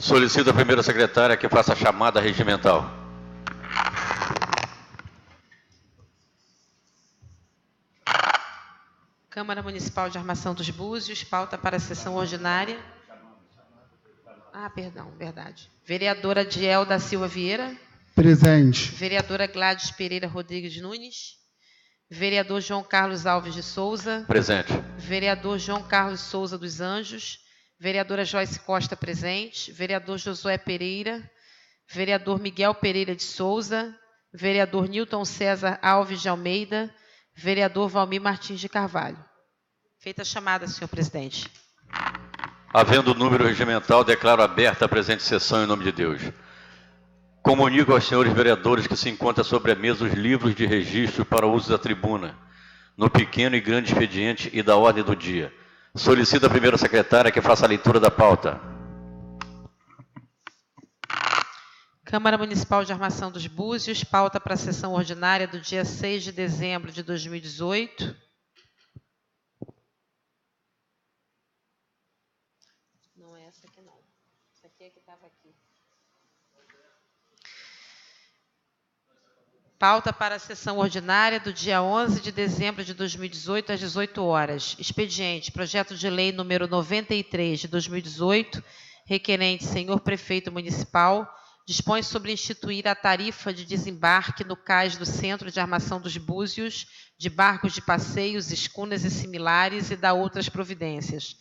Solicito a primeira secretária que faça a chamada regimental. Câmara Municipal de Armação dos Búzios, pauta para a sessão ordinária. Perdão, verdade. Vereadora Diel da Silva Vieira. Presente. Vereadora Gladys Pereira Rodrigues Nunes. Vereador João Carlos Alves de Souza. Presente. Vereador João Carlos Souza dos Anjos. Vereadora Joyce Costa, presente. Vereador Josué Pereira. Vereador Miguel Pereira de Souza. Vereador Nilton César Alves de Almeida. Vereador Valmir Martins de Carvalho. Feita a chamada, senhor presidente. Havendo número regimental, declaro aberta a presente sessão em nome de Deus. Comunico aos senhores vereadores que se encontram sobre a mesa os livros de registro para o uso da tribuna, no pequeno e grande expediente e da ordem do dia. Solicito a primeira secretária que faça a leitura da pauta. Câmara Municipal de Armação dos Búzios, pauta para a sessão ordinária do dia 6 de dezembro de 2018. Não é essa aqui, não. Essa aqui é que estava aqui. Pauta para a sessão ordinária do dia 11 de dezembro de 2018, às 18 horas. Expediente, projeto de lei número 93 de 2018, requerente senhor prefeito municipal, dispõe sobre instituir a tarifa de desembarque no cais do Centro de Armação dos Búzios, de barcos de passeios, escunas e similares e da outras providências.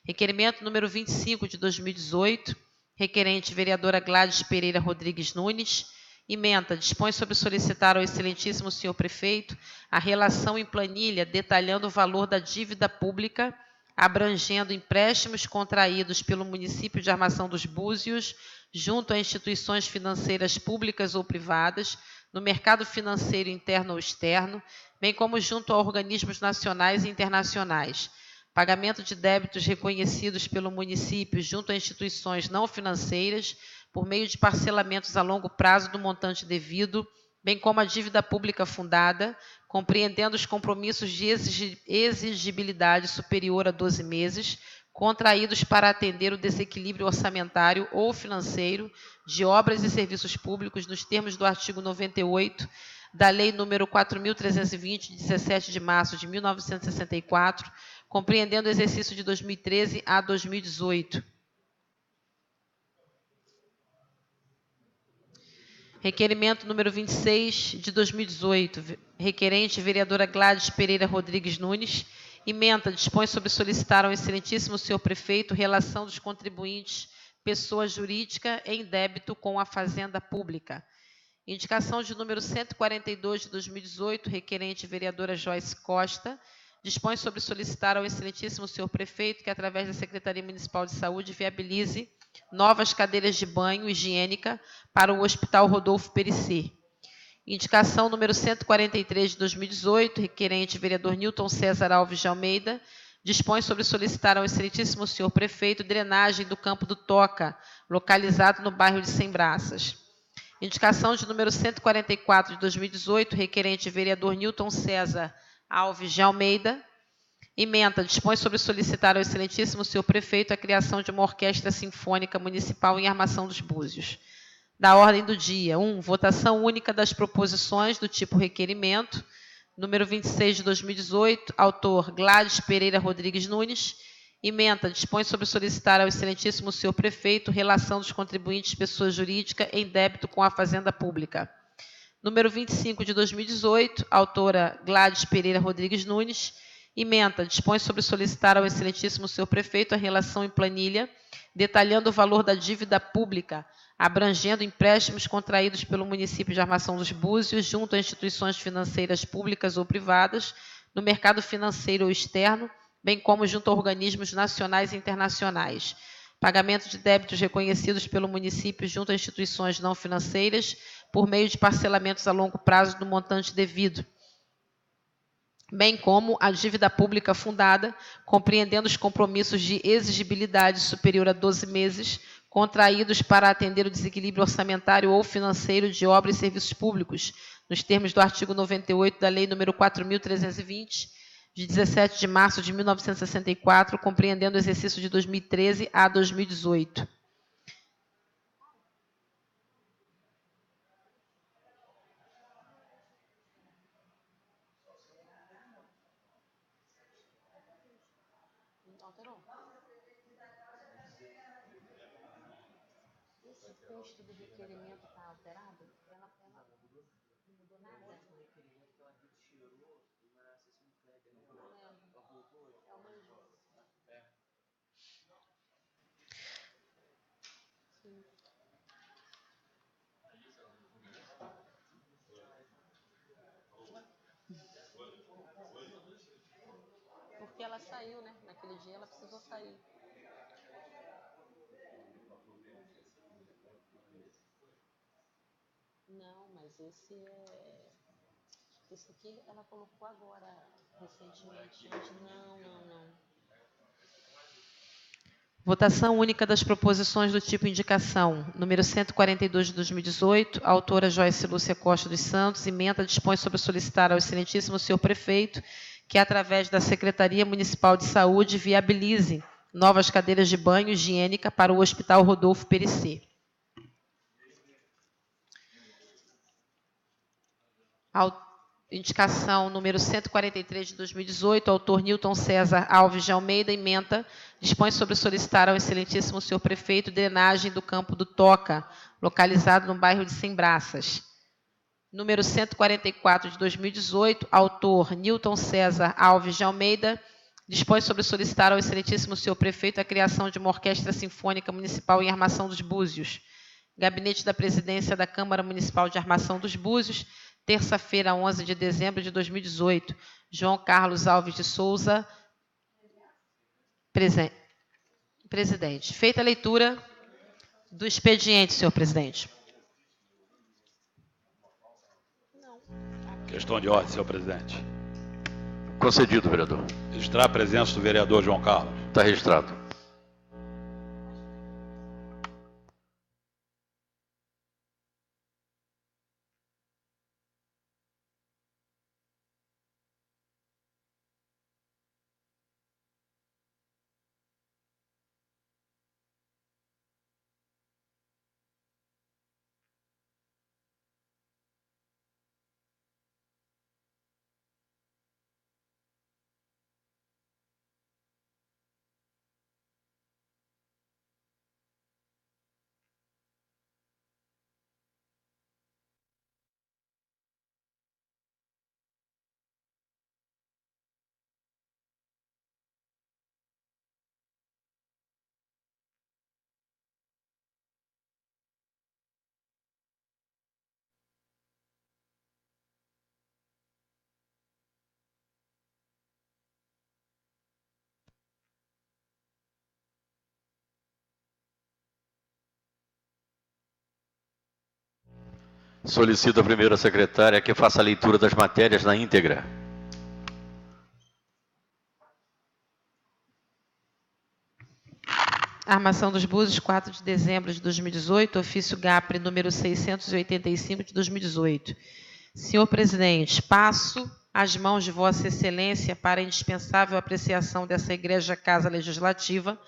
Requerimento número 25 de 2018, requerente vereadora Gladys Pereira Rodrigues Nunes. Ementa, dispõe sobre solicitar ao excelentíssimo senhor prefeito a relação em planilha detalhando o valor da dívida pública, abrangendo empréstimos contraídos pelo município de Armação dos Búzios junto a instituições financeiras públicas ou privadas, no mercado financeiro interno ou externo, bem como junto a organismos nacionais e internacionais. Pagamento de débitos reconhecidos pelo município junto a instituições não financeiras, por meio de parcelamentos a longo prazo do montante devido, bem como a dívida pública fundada, compreendendo os compromissos de exigibilidade superior a 12 meses, contraídos para atender o desequilíbrio orçamentário ou financeiro de obras e serviços públicos nos termos do artigo 98 da Lei nº 4.320, de 17 de março de 1964, compreendendo o exercício de 2013 a 2018. Requerimento número 26 de 2018, requerente vereadora Gladys Pereira Rodrigues Nunes, ementa, dispõe sobre solicitar ao excelentíssimo senhor prefeito relação dos contribuintes pessoa jurídica em débito com a Fazenda Pública. Indicação de número 142 de 2018, requerente vereadora Joyce Costa, dispõe sobre solicitar ao excelentíssimo senhor prefeito que, através da Secretaria Municipal de Saúde, viabilize novas cadeiras de banho higiênica para o Hospital Rodolfo Perissé. Indicação número 143 de 2018, requerente vereador Nilton César Alves de Almeida, dispõe sobre solicitar ao excelentíssimo senhor prefeito drenagem do Campo do Toca, localizado no bairro de Sembraças. Indicação de número 144 de 2018, requerente vereador Nilton César Alves de Almeida. Ementa, dispõe sobre solicitar ao excelentíssimo senhor prefeito a criação de uma orquestra sinfônica municipal em Armação dos Búzios. Da ordem do dia, 1. Votação única das proposições do tipo requerimento. Número 26 de 2018, autor Gladys Pereira Rodrigues Nunes. Ementa, dispõe sobre solicitar ao excelentíssimo senhor prefeito relação dos contribuintes pessoa jurídica em débito com a Fazenda Pública. Número 25 de 2018, autora Gladys Pereira Rodrigues Nunes. Ementa, dispõe sobre solicitar ao excelentíssimo senhor prefeito a relação em planilha, detalhando o valor da dívida pública, abrangendo empréstimos contraídos pelo município de Armação dos Búzios junto a instituições financeiras públicas ou privadas, no mercado financeiro ou externo, bem como junto a organismos nacionais e internacionais. Pagamento de débitos reconhecidos pelo município junto a instituições não financeiras, por meio de parcelamentos a longo prazo do montante devido, bem como a dívida pública fundada, compreendendo os compromissos de exigibilidade superior a 12 meses, contraídos para atender o desequilíbrio orçamentário ou financeiro de obras e serviços públicos, nos termos do artigo 98 da Lei nº 4.320, de 17 de março de 1964, compreendendo o exercício de 2013 a 2018. texto do requerimento está alterado? Ela não mudou nada? É o mesmo. Sim. Porque ela saiu, né? Naquele dia ela precisou sair. Não, mas esse é... Esse aqui ela colocou agora, recentemente. Não. Votação única das proposições do tipo indicação. Número 142 de 2018, autora Joyce Lúcia Costa dos Santos, emenda dispõe sobre solicitar ao excelentíssimo senhor prefeito que, através da Secretaria Municipal de Saúde, viabilize novas cadeiras de banho higiênica para o Hospital Rodolfo Perissé. Indicação número 143 de 2018, autor Newton César Alves de Almeida, ementa, dispõe sobre solicitar ao excelentíssimo senhor prefeito drenagem do campo do Toca, localizado no bairro de Sembraças. Número 144 de 2018, autor Newton César Alves de Almeida, dispõe sobre solicitar ao excelentíssimo senhor prefeito a criação de uma orquestra sinfônica municipal em Armação dos Búzios. Gabinete da Presidência da Câmara Municipal de Armação dos Búzios, terça-feira, 11 de dezembro de 2018. João Carlos Alves de Souza, presidente. Feita a leitura do expediente, senhor presidente. Questão de ordem, senhor presidente. Concedido, vereador. Registrar a presença do vereador João Carlos. Está registrado. Solicito a primeira secretária que faça a leitura das matérias na íntegra. Armação dos Búzios, 4 de dezembro de 2018, ofício GAPRE número 685 de 2018. Senhor presidente, passo às mãos de Vossa Excelência para a indispensável apreciação dessa Igreja Casa Legislativa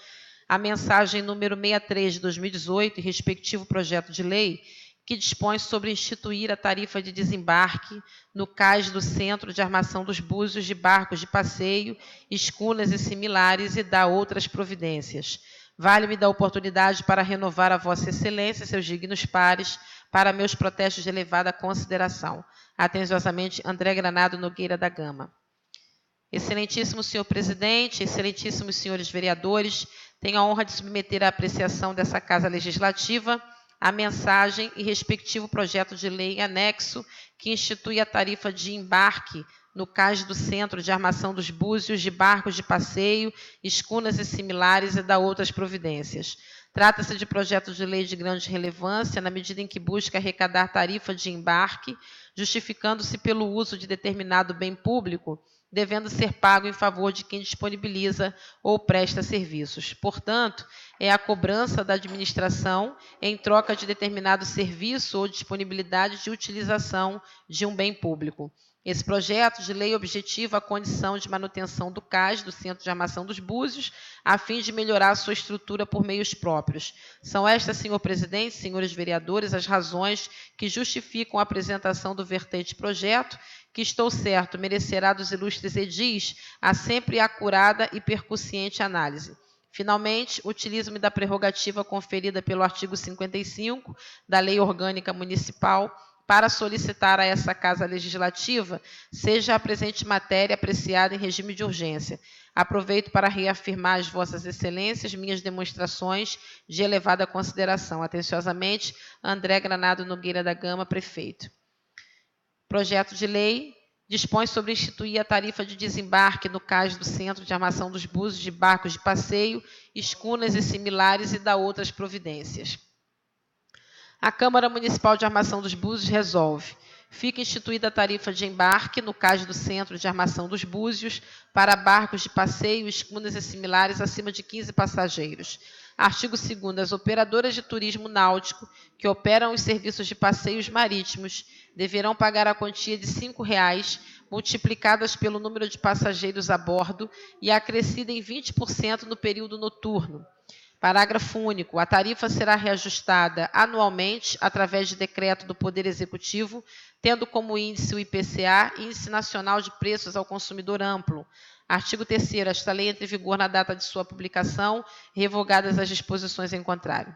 a mensagem número 63 de 2018 e respectivo projeto de lei que dispõe sobre instituir a tarifa de desembarque no cais do Centro de Armação dos Búzios de barcos de passeio, escunas e similares e dá outras providências. Vale-me da oportunidade para renovar a Vossa Excelência, seus dignos pares, para meus protestos de elevada consideração. Atenciosamente, André Granado Nogueira da Gama. Excelentíssimo senhor presidente, excelentíssimos senhores vereadores, tenho a honra de submeter à apreciação dessa Casa Legislativa a mensagem e respectivo projeto de lei anexo que institui a tarifa de embarque no cais do Centro de Armação dos Búzios de barcos de passeio, escunas e similares e dá outras providências. Trata-se de projeto de lei de grande relevância na medida em que busca arrecadar tarifa de embarque, justificando-se pelo uso de determinado bem público, devendo ser pago em favor de quem disponibiliza ou presta serviços. Portanto, é a cobrança da administração em troca de determinado serviço ou disponibilidade de utilização de um bem público. Esse projeto de lei objetiva a condição de manutenção do cais do Centro de Armação dos Búzios, a fim de melhorar sua estrutura por meios próprios. São estas, senhor presidente, senhores vereadores, as razões que justificam a apresentação do vertente projeto, que estou certo merecerá dos ilustres edis a sempre acurada e percussiente análise. Finalmente, utilizo-me da prerrogativa conferida pelo artigo 55 da Lei Orgânica Municipal para solicitar a essa Casa Legislativa seja a presente matéria apreciada em regime de urgência. Aproveito para reafirmar às vossas excelências minhas demonstrações de elevada consideração. Atenciosamente, André Granado Nogueira da Gama, prefeito. Projeto de lei dispõe sobre instituir a tarifa de desembarque no cais do Centro de Armação dos Búzios de barcos de passeio, escunas e similares e dá outras providências. A Câmara Municipal de Armação dos Búzios resolve: fica instituída a tarifa de embarque no cais do Centro de Armação dos Búzios para barcos de passeio, escunas e similares acima de 15 passageiros. Artigo 2º. As operadoras de turismo náutico que operam os serviços de passeios marítimos deverão pagar a quantia de R$ 5,00, multiplicadas pelo número de passageiros a bordo e acrescida em 20% no período noturno. Parágrafo único. A tarifa será reajustada anualmente através de decreto do Poder Executivo, tendo como índice o IPCA, Índice Nacional de Preços ao Consumidor Amplo. Artigo 3º. Esta lei entra em vigor na data de sua publicação, revogadas as disposições em contrário.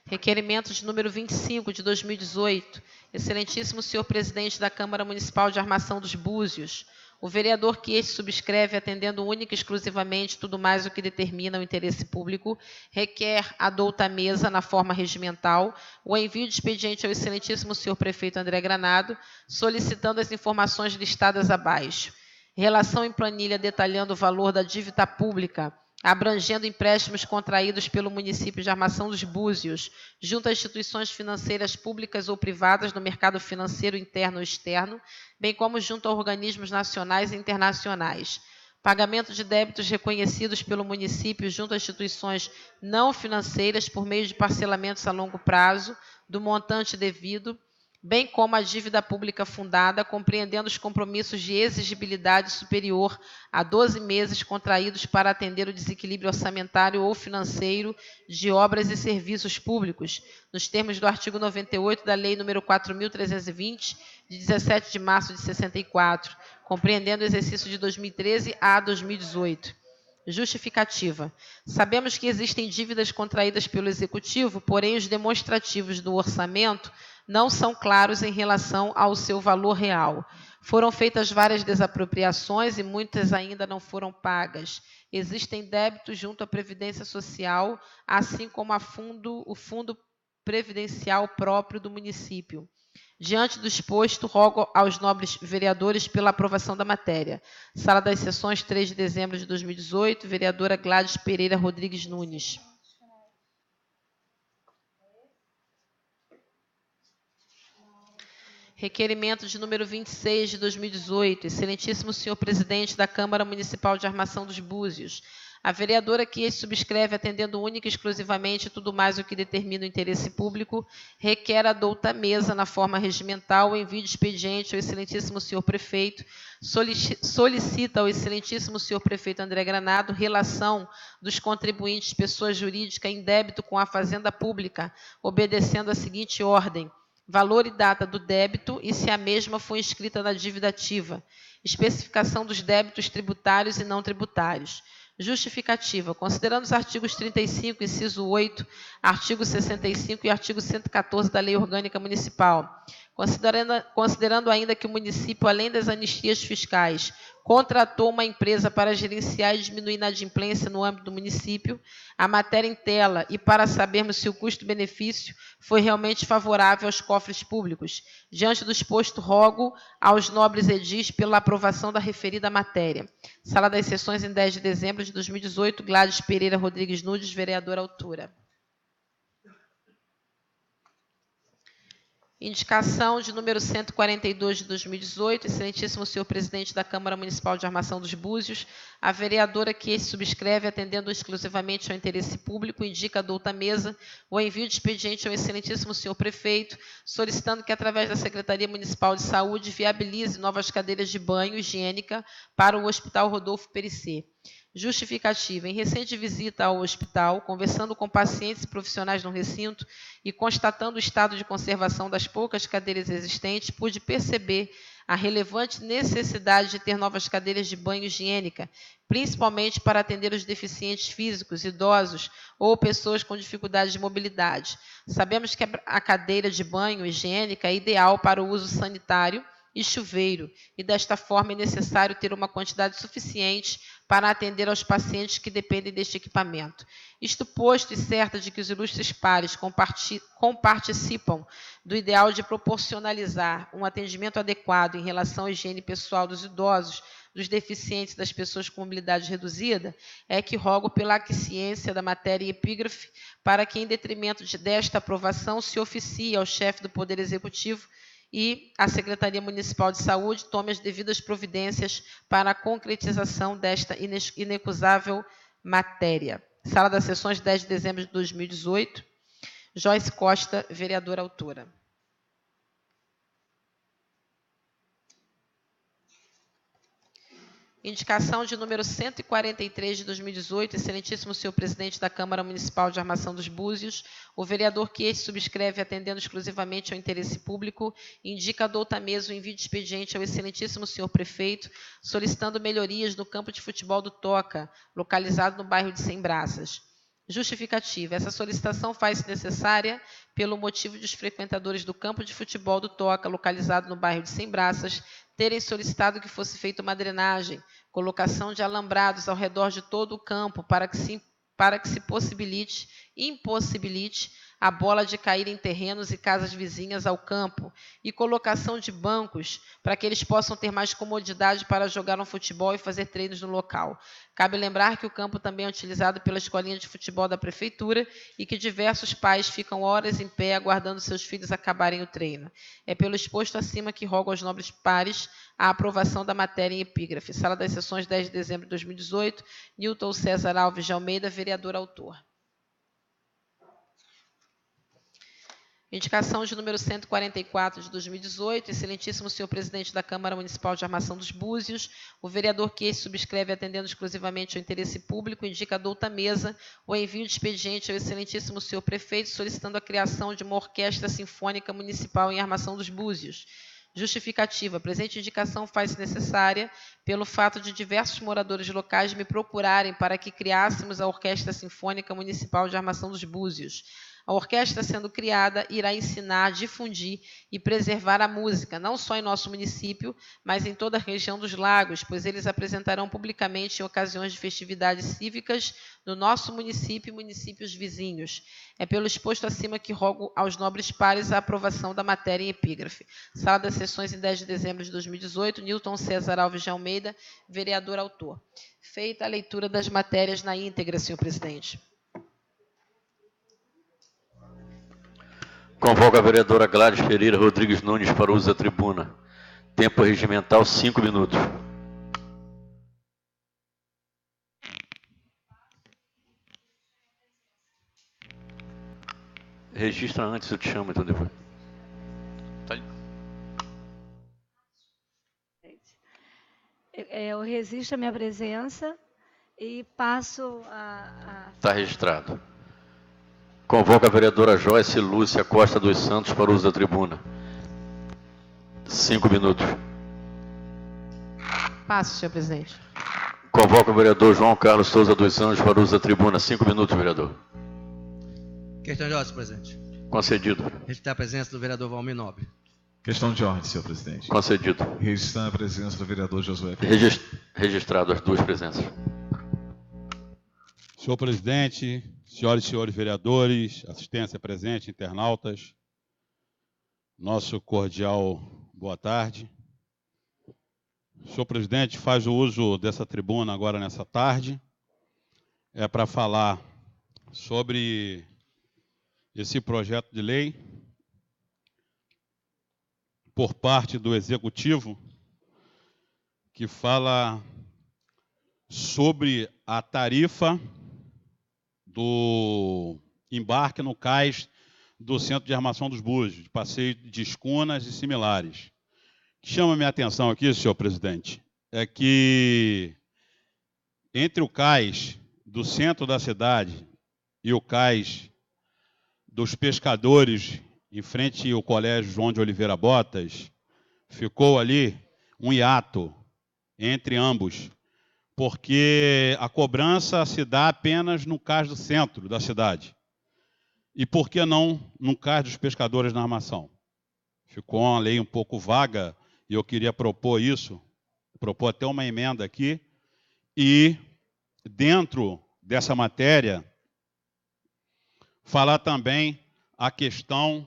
Requerimento de número 25 de 2018. Excelentíssimo senhor presidente da Câmara Municipal de Armação dos Búzios, o vereador que este subscreve, atendendo única e exclusivamente tudo mais o que determina o interesse público, requer a douta mesa, na forma regimental, o envio de expediente ao excelentíssimo senhor prefeito André Granado, solicitando as informações listadas abaixo. Relação em planilha detalhando o valor da dívida pública, abrangendo empréstimos contraídos pelo município de Armação dos Búzios, junto a instituições financeiras públicas ou privadas no mercado financeiro interno ou externo, bem como junto a organismos nacionais e internacionais. Pagamento de débitos reconhecidos pelo município junto a instituições não financeiras por meio de parcelamentos a longo prazo, do montante devido, bem como a dívida pública fundada, compreendendo os compromissos de exigibilidade superior a 12 meses contraídos para atender o desequilíbrio orçamentário ou financeiro de obras e serviços públicos, nos termos do artigo 98 da Lei nº 4.320, de 17 de março de 64, compreendendo o exercício de 2013 a 2018. Justificativa. Sabemos que existem dívidas contraídas pelo Executivo, porém os demonstrativos do orçamento não são claros em relação ao seu valor real. Foram feitas várias desapropriações e muitas ainda não foram pagas. Existem débitos junto à Previdência Social, assim como o Fundo Previdencial próprio do município. Diante do exposto, rogo aos nobres vereadores pela aprovação da matéria. Sala das Sessões, 3 de dezembro de 2018, vereadora Gladys Pereira Rodrigues Nunes. Requerimento de número 26 de 2018. Excelentíssimo senhor presidente da Câmara Municipal de Armação dos Búzios, a vereadora que este subscreve, atendendo única e exclusivamente tudo mais o que determina o interesse público, requer a douta mesa, na forma regimental, o envio de expediente ao excelentíssimo senhor prefeito, solicita ao excelentíssimo senhor prefeito André Granado relação dos contribuintes pessoa jurídica em débito com a Fazenda Pública, obedecendo a seguinte ordem: valor e data do débito e se a mesma foi inscrita na dívida ativa, especificação dos débitos tributários e não tributários. Justificativa. Considerando os artigos 35, inciso 8, artigo 65 e artigo 114 da Lei Orgânica Municipal, considerando ainda que o município, além das anistias fiscais, contratou uma empresa para gerenciar e diminuir a inadimplência no âmbito do município, a matéria em tela e para sabermos se o custo-benefício foi realmente favorável aos cofres públicos. Diante do exposto, rogo aos nobres edis pela aprovação da referida matéria. Sala das Sessões, em 10 de dezembro de 2018, Gladys Pereira Rodrigues Nunes, vereadora altura. Indicação de número 142 de 2018, excelentíssimo senhor presidente da Câmara Municipal de Armação dos Búzios, a vereadora que este subscreve, atendendo exclusivamente ao interesse público, indica a douta mesa o envio de expediente ao excelentíssimo senhor prefeito, solicitando que, através da Secretaria Municipal de Saúde, viabilize novas cadeiras de banho higiênica para o Hospital Rodolfo Perissé. Justificativa. Em recente visita ao hospital, conversando com pacientes e profissionais no recinto e constatando o estado de conservação das poucas cadeiras existentes, pude perceber a relevante necessidade de ter novas cadeiras de banho higiênica, principalmente para atender os deficientes físicos, idosos ou pessoas com dificuldade de mobilidade. Sabemos que a cadeira de banho higiênica é ideal para o uso sanitário e chuveiro, e desta forma é necessário ter uma quantidade suficiente para atender aos pacientes que dependem deste equipamento. Isto posto e certa de que os ilustres pares comparticipam do ideal de proporcionalizar um atendimento adequado em relação à higiene pessoal dos idosos, dos deficientes e das pessoas com mobilidade reduzida, é que rogo pela aquiescência da matéria e epígrafe para que, em detrimento desta aprovação, se oficie ao chefe do Poder Executivo e a Secretaria Municipal de Saúde tome as devidas providências para a concretização desta inecusável matéria. Sala das Sessões, 10 de dezembro de 2018. Joyce Costa, vereadora autora. Indicação de número 143 de 2018, excelentíssimo senhor presidente da Câmara Municipal de Armação dos Búzios, o vereador que este subscreve, atendendo exclusivamente ao interesse público, indica a douta mesa o envio de expediente ao excelentíssimo senhor prefeito, solicitando melhorias no campo de futebol do Toca, localizado no bairro de Sem Braças. Justificativa. Essa solicitação faz-se necessária pelo motivo de os frequentadores do campo de futebol do Toca, localizado no bairro de Sem Braças, terem solicitado que fosse feita uma drenagem, colocação de alambrados ao redor de todo o campo para que se impossibilite a bola de cair em terrenos e casas vizinhas ao campo, e colocação de bancos para que eles possam ter mais comodidade para jogar um futebol e fazer treinos no local. Cabe lembrar que o campo também é utilizado pela escolinha de futebol da prefeitura e que diversos pais ficam horas em pé aguardando seus filhos acabarem o treino. É pelo exposto acima que rogo aos nobres pares a aprovação da matéria em epígrafe. Sala das Sessões, 10 de dezembro de 2018. Nilton César Alves de Almeida, vereador autor. Indicação de número 144 de 2018, excelentíssimo senhor presidente da Câmara Municipal de Armação dos Búzios, o vereador que este subscreve, atendendo exclusivamente ao interesse público, indica a douta mesa o envio de expediente ao excelentíssimo senhor prefeito, solicitando a criação de uma orquestra sinfônica municipal em Armação dos Búzios. Justificativa. A presente indicação faz-se necessária pelo fato de diversos moradores locais me procurarem para que criássemos a Orquestra Sinfônica Municipal de Armação dos Búzios. A orquestra, sendo criada, irá ensinar, difundir e preservar a música, não só em nosso município, mas em toda a região dos lagos, pois eles apresentarão publicamente em ocasiões de festividades cívicas no nosso município e municípios vizinhos. É pelo exposto acima que rogo aos nobres pares a aprovação da matéria em epígrafe. Sala das Sessões, em 10 de dezembro de 2018, Nilton César Alves de Almeida, vereador autor. Feita a leitura das matérias na íntegra, senhor presidente. Convoco a vereadora Gladys Pereira Rodrigues Nunes para o uso da tribuna. Tempo regimental, 5 minutos. Registra antes, eu te chamo, então depois. Tá. Eu resisto à minha presença e passo a... Está registrado. Convoco a vereadora Joyce Lúcia Costa dos Santos para o uso da tribuna. 5 minutos. Passo, senhor presidente. Convoco o vereador João Carlos Souza dos Anjos para o uso da tribuna. 5 minutos, vereador. Questão de ordem, senhor presidente. Concedido. Registrar a presença do vereador Valmir Nobre. Questão de ordem, senhor presidente. Concedido. Registrar a presença do vereador Josué. Registrado as duas presenças. Senhor presidente, senhoras e senhores vereadores, assistência presente, internautas, nosso cordial boa tarde. O senhor presidente faz o uso dessa tribuna agora nessa tarde, para falar sobre esse projeto de lei por parte do Executivo, que fala sobre a tarifa do embarque no cais do Centro de Armação dos Búzios, de passeio de escunas e similares. O que chama minha atenção aqui, senhor presidente, é que entre o cais do centro da cidade e o cais dos pescadores, em frente ao Colégio João de Oliveira Botas, ficou ali um hiato entre ambos, porque a cobrança se dá apenas no cais do centro da cidade. E por que não no cais dos pescadores na armação? Ficou uma lei um pouco vaga e eu queria propor isso, propor até uma emenda aqui, e dentro dessa matéria falar também a questão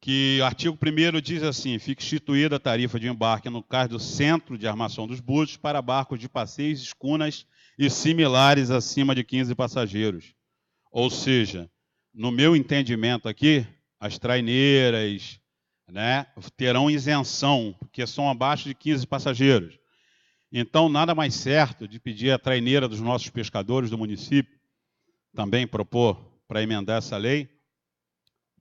que o artigo 1º diz assim: fica instituída a tarifa de embarque no cais do centro de armação dos Búzios para barcos de passeios, escunas e similares acima de 15 passageiros. Ou seja, no meu entendimento aqui, as traineiras, né, terão isenção, porque são abaixo de 15 passageiros. Então, nada mais certo de pedir à traineira dos nossos pescadores do município, também propor para emendar essa lei,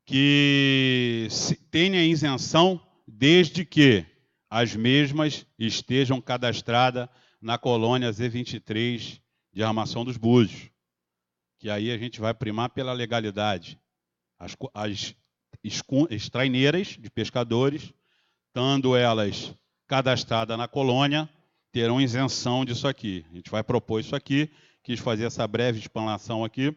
que tenha isenção desde que as mesmas estejam cadastradas na colônia Z23 de armação dos Búzios, que aí a gente vai primar pela legalidade. As traineiras de pescadores, estando elas cadastradas na colônia, terão isenção disso aqui. A gente vai propor isso aqui, quis fazer essa breve explanação aqui.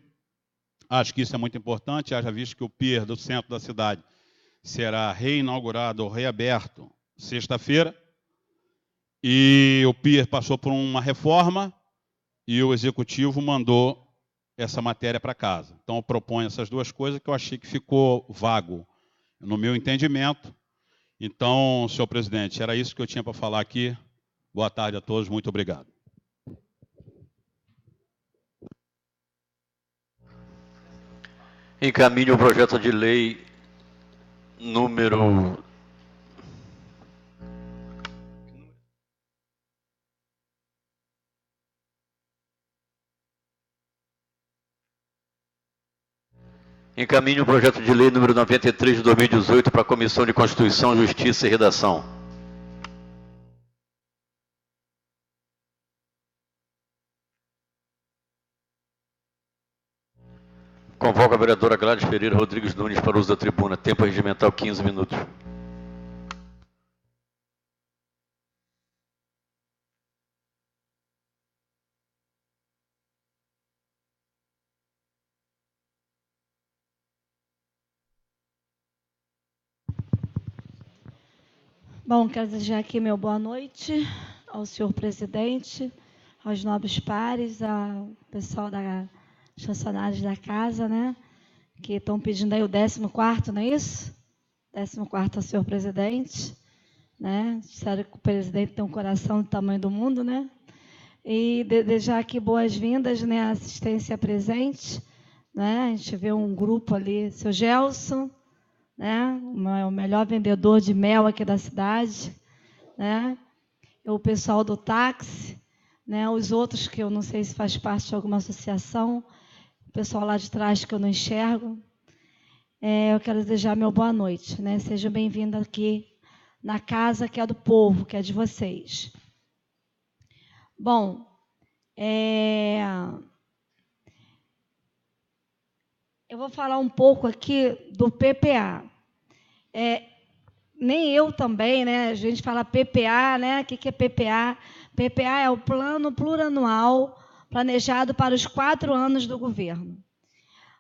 Acho que isso é muito importante, haja visto que o pier do centro da cidade será reinaugurado ou reaberto sexta-feira, e o pier passou por uma reforma e o executivo mandou essa matéria para casa. Então, eu proponho essas duas coisas que eu achei que ficou vago no meu entendimento. Então, senhor presidente, era isso que eu tinha para falar aqui. Boa tarde a todos, muito obrigado. Encaminhe o projeto de lei número... Encaminhe o projeto de lei número 93 de 2018 para a Comissão de Constituição, Justiça e Redação. Convoco a vereadora Gladys Pereira Rodrigues Nunes para o uso da tribuna. Tempo regimental 15 minutos. Bom, quero desejar aqui meu boa noite ao senhor presidente, aos nobres pares, ao pessoal dos funcionários da casa, né? Que estão pedindo aí o 14º, não é isso? 14º ao senhor presidente, né? Disseram que o presidente tem um coração do tamanho do mundo, né? E desejar aqui boas-vindas, né? A assistência presente, né? A gente vê um grupo ali, seu Gelson, né? O melhor vendedor de mel aqui da cidade, né? O pessoal do táxi, né? Os outros que eu não sei se faz parte de alguma associação, o pessoal lá de trás que eu não enxergo. Eu quero desejar meu boa noite, né? Sejam bem-vindos aqui na casa que é do povo, que é de vocês. Bom, eu vou falar um pouco aqui do PPA. Nem eu também, né? A gente fala PPA, né? O que é PPA? PPA é o Plano Plurianual planejado para os 4 anos do governo.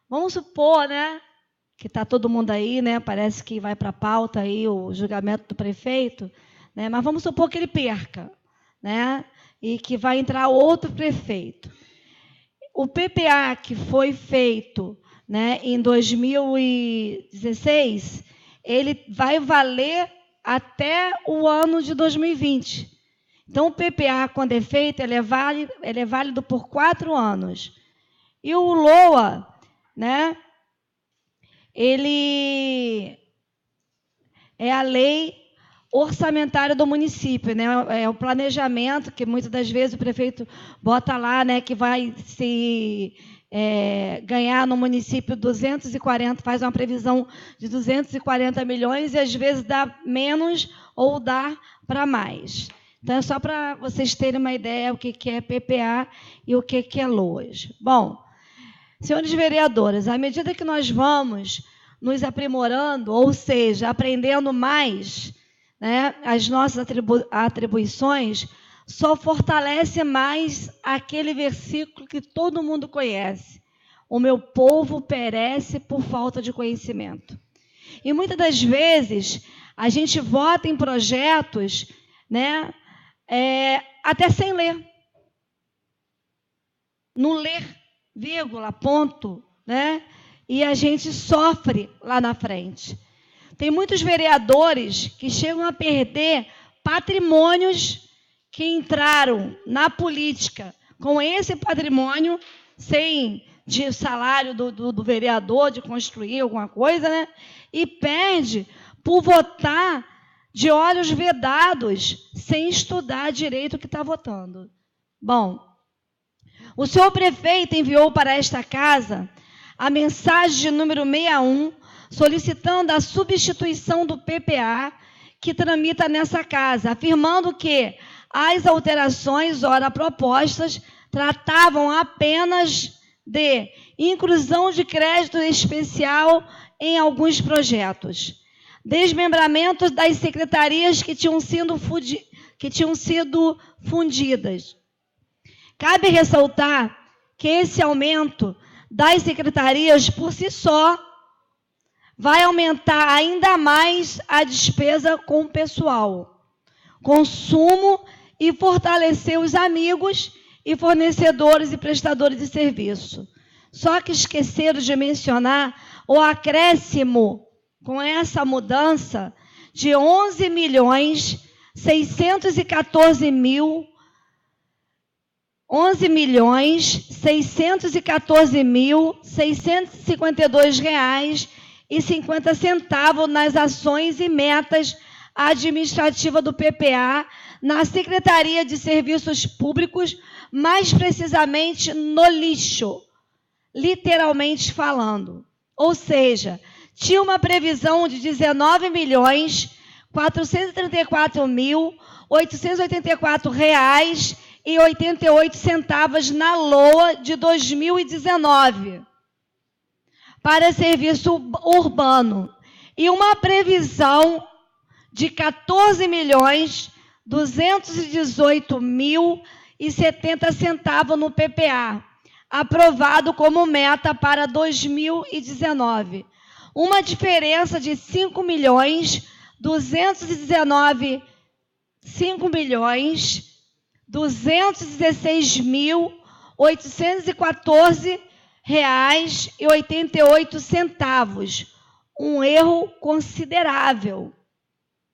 Vamos supor, né? Que está todo mundo aí, né? Parece que vai para a pauta aí o julgamento do prefeito, né? Mas vamos supor que ele perca, né? E que vai entrar outro prefeito. O PPA que foi feito, né, em 2016, ele vai valer até o ano de 2020. Então, o PPA, quando é feito, ele é válido por 4 anos. E o LOA, né, ele é a lei orçamentária do município, né? É o planejamento que muitas das vezes o prefeito bota lá, né, que vai se ganhar no município 240, faz uma previsão de 240 milhões e às vezes dá menos ou dá para mais. Então, é só para vocês terem uma ideia o que é PPA e o que é LOAS. Bom, senhores vereadores, à medida que nós vamos nos aprimorando, ou seja, aprendendo mais, né, as nossas atribuições, só fortalece mais aquele versículo que todo mundo conhece. O meu povo perece por falta de conhecimento. E muitas das vezes a gente vota em projetos, né, até sem ler. Não ler, vírgula, ponto, né? E a gente sofre lá na frente. Tem muitos vereadores que chegam a perder patrimônios que entraram na política com esse patrimônio, sem de salário do vereador, de construir alguma coisa, né? E perde por votar de olhos vedados, sem estudar direito o que está votando. Bom, o senhor prefeito enviou para esta casa a mensagem de número 61, solicitando a substituição do PPA que tramita nessa casa, afirmando que as alterações ora propostas tratavam apenas de inclusão de crédito especial em alguns projetos, desmembramento das secretarias que tinham sido fundidas. Cabe ressaltar que esse aumento das secretarias por si só vai aumentar ainda mais a despesa com o pessoal, consumo e fortalecer os amigos e fornecedores e prestadores de serviço. Só que esqueceram de mencionar o acréscimo com essa mudança de 11.614.652 R$50 nas ações e metas administrativas do PPA na Secretaria de Serviços Públicos, mais precisamente no lixo, literalmente falando. Ou seja, tinha uma previsão de R$19.434.884,88 na LOA de 2019 para serviço urbano e uma previsão de R$14.218.070 no PPA, aprovado como meta para 2019. Uma diferença de R$5.216.814,88, um erro considerável,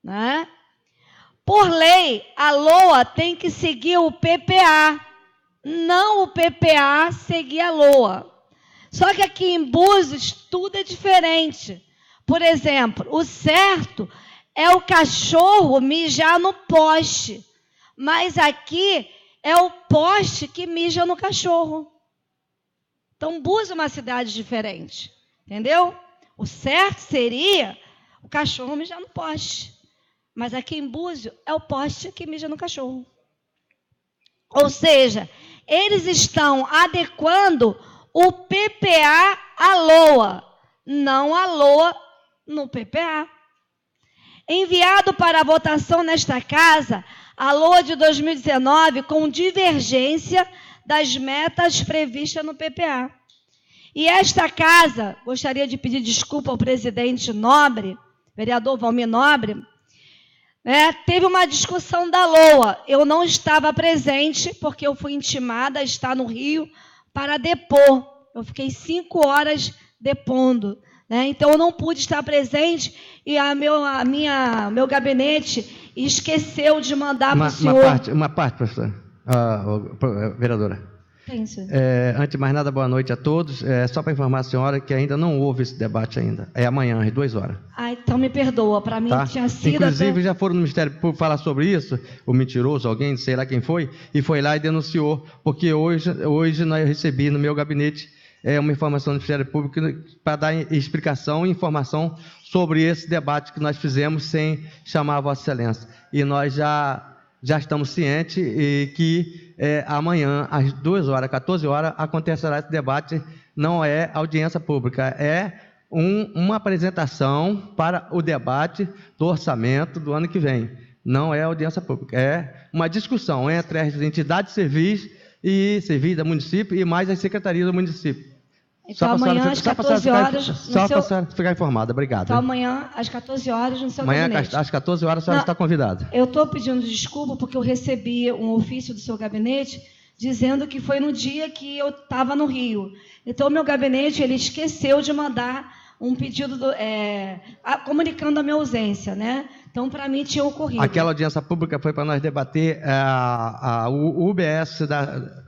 né? Por lei, a LOA tem que seguir o PPA, não o PPA seguir a LOA. Só que aqui em Búzios tudo é diferente. Por exemplo, o certo é o cachorro mijar no poste, mas aqui é o poste que mija no cachorro. Então, Búzios é uma cidade diferente, entendeu? O certo seria o cachorro mijar no poste, mas aqui em Búzios é o poste que mija no cachorro. Ou seja, eles estão adequando o PPA à LOA, não a LOA no PPA. Enviado para a votação nesta casa, a LOA de 2019 com divergência das metas previstas no PPA. E esta casa, gostaria de pedir desculpa ao presidente Nobre, vereador Valmir Nobre, teve uma discussão da LOA. Eu não estava presente, porque eu fui intimada a estar no Rio para depor. Eu fiquei 5 horas depondo, né? Então, eu não pude estar presente e meu gabinete esqueceu de mandar para o senhor... Uma parte, professora, vereadora. Tem, senhor. Antes de mais nada, boa noite a todos. Só para informar a senhora que ainda não houve esse debate ainda. É amanhã, às 2 horas. Então me perdoa, para mim tinha sido... Inclusive, já foram no Ministério Público falar sobre isso, o mentiroso, alguém, sei lá quem foi, e foi lá e denunciou, porque hoje eu recebi no meu gabinete uma informação do Ministério Público para dar explicação e informação sobre esse debate que nós fizemos sem chamar a Vossa Excelência. E nós já estamos cientes que amanhã, às 2 horas, 14 horas, acontecerá esse debate. Não é audiência pública, é uma apresentação para o debate do orçamento do ano que vem. Não é audiência pública, é uma discussão entre as entidades civis da município e mais as secretarias do município. Então, amanhã, às 14 horas... Só para a senhora ficar informada. Obrigado. Então, amanhã, às 14 horas, no seu gabinete. Amanhã, às 14 horas, a senhora está convidada. Eu estou pedindo desculpa porque eu recebi um ofício do seu gabinete dizendo que foi no dia que eu estava no Rio. Então, o meu gabinete ele esqueceu de mandar um pedido comunicando a minha ausência, né? Então, para mim, tinha ocorrido. Aquela audiência pública foi para nós debater o UBS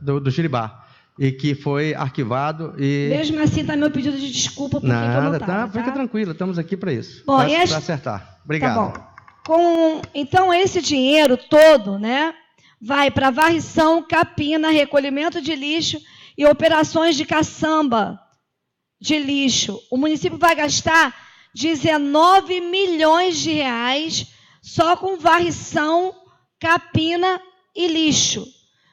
do Jiribá, e que foi arquivado. E... Mesmo assim, está meu pedido de desculpa porque eu não estava. Fica tranquilo, estamos aqui para isso. Bom, para acertar. Obrigado. Tá bom. Então, esse dinheiro todo, né, vai para varrição, capina, recolhimento de lixo e operações de caçamba de lixo. O município vai gastar 19 milhões de reais só com varrição, capina e lixo.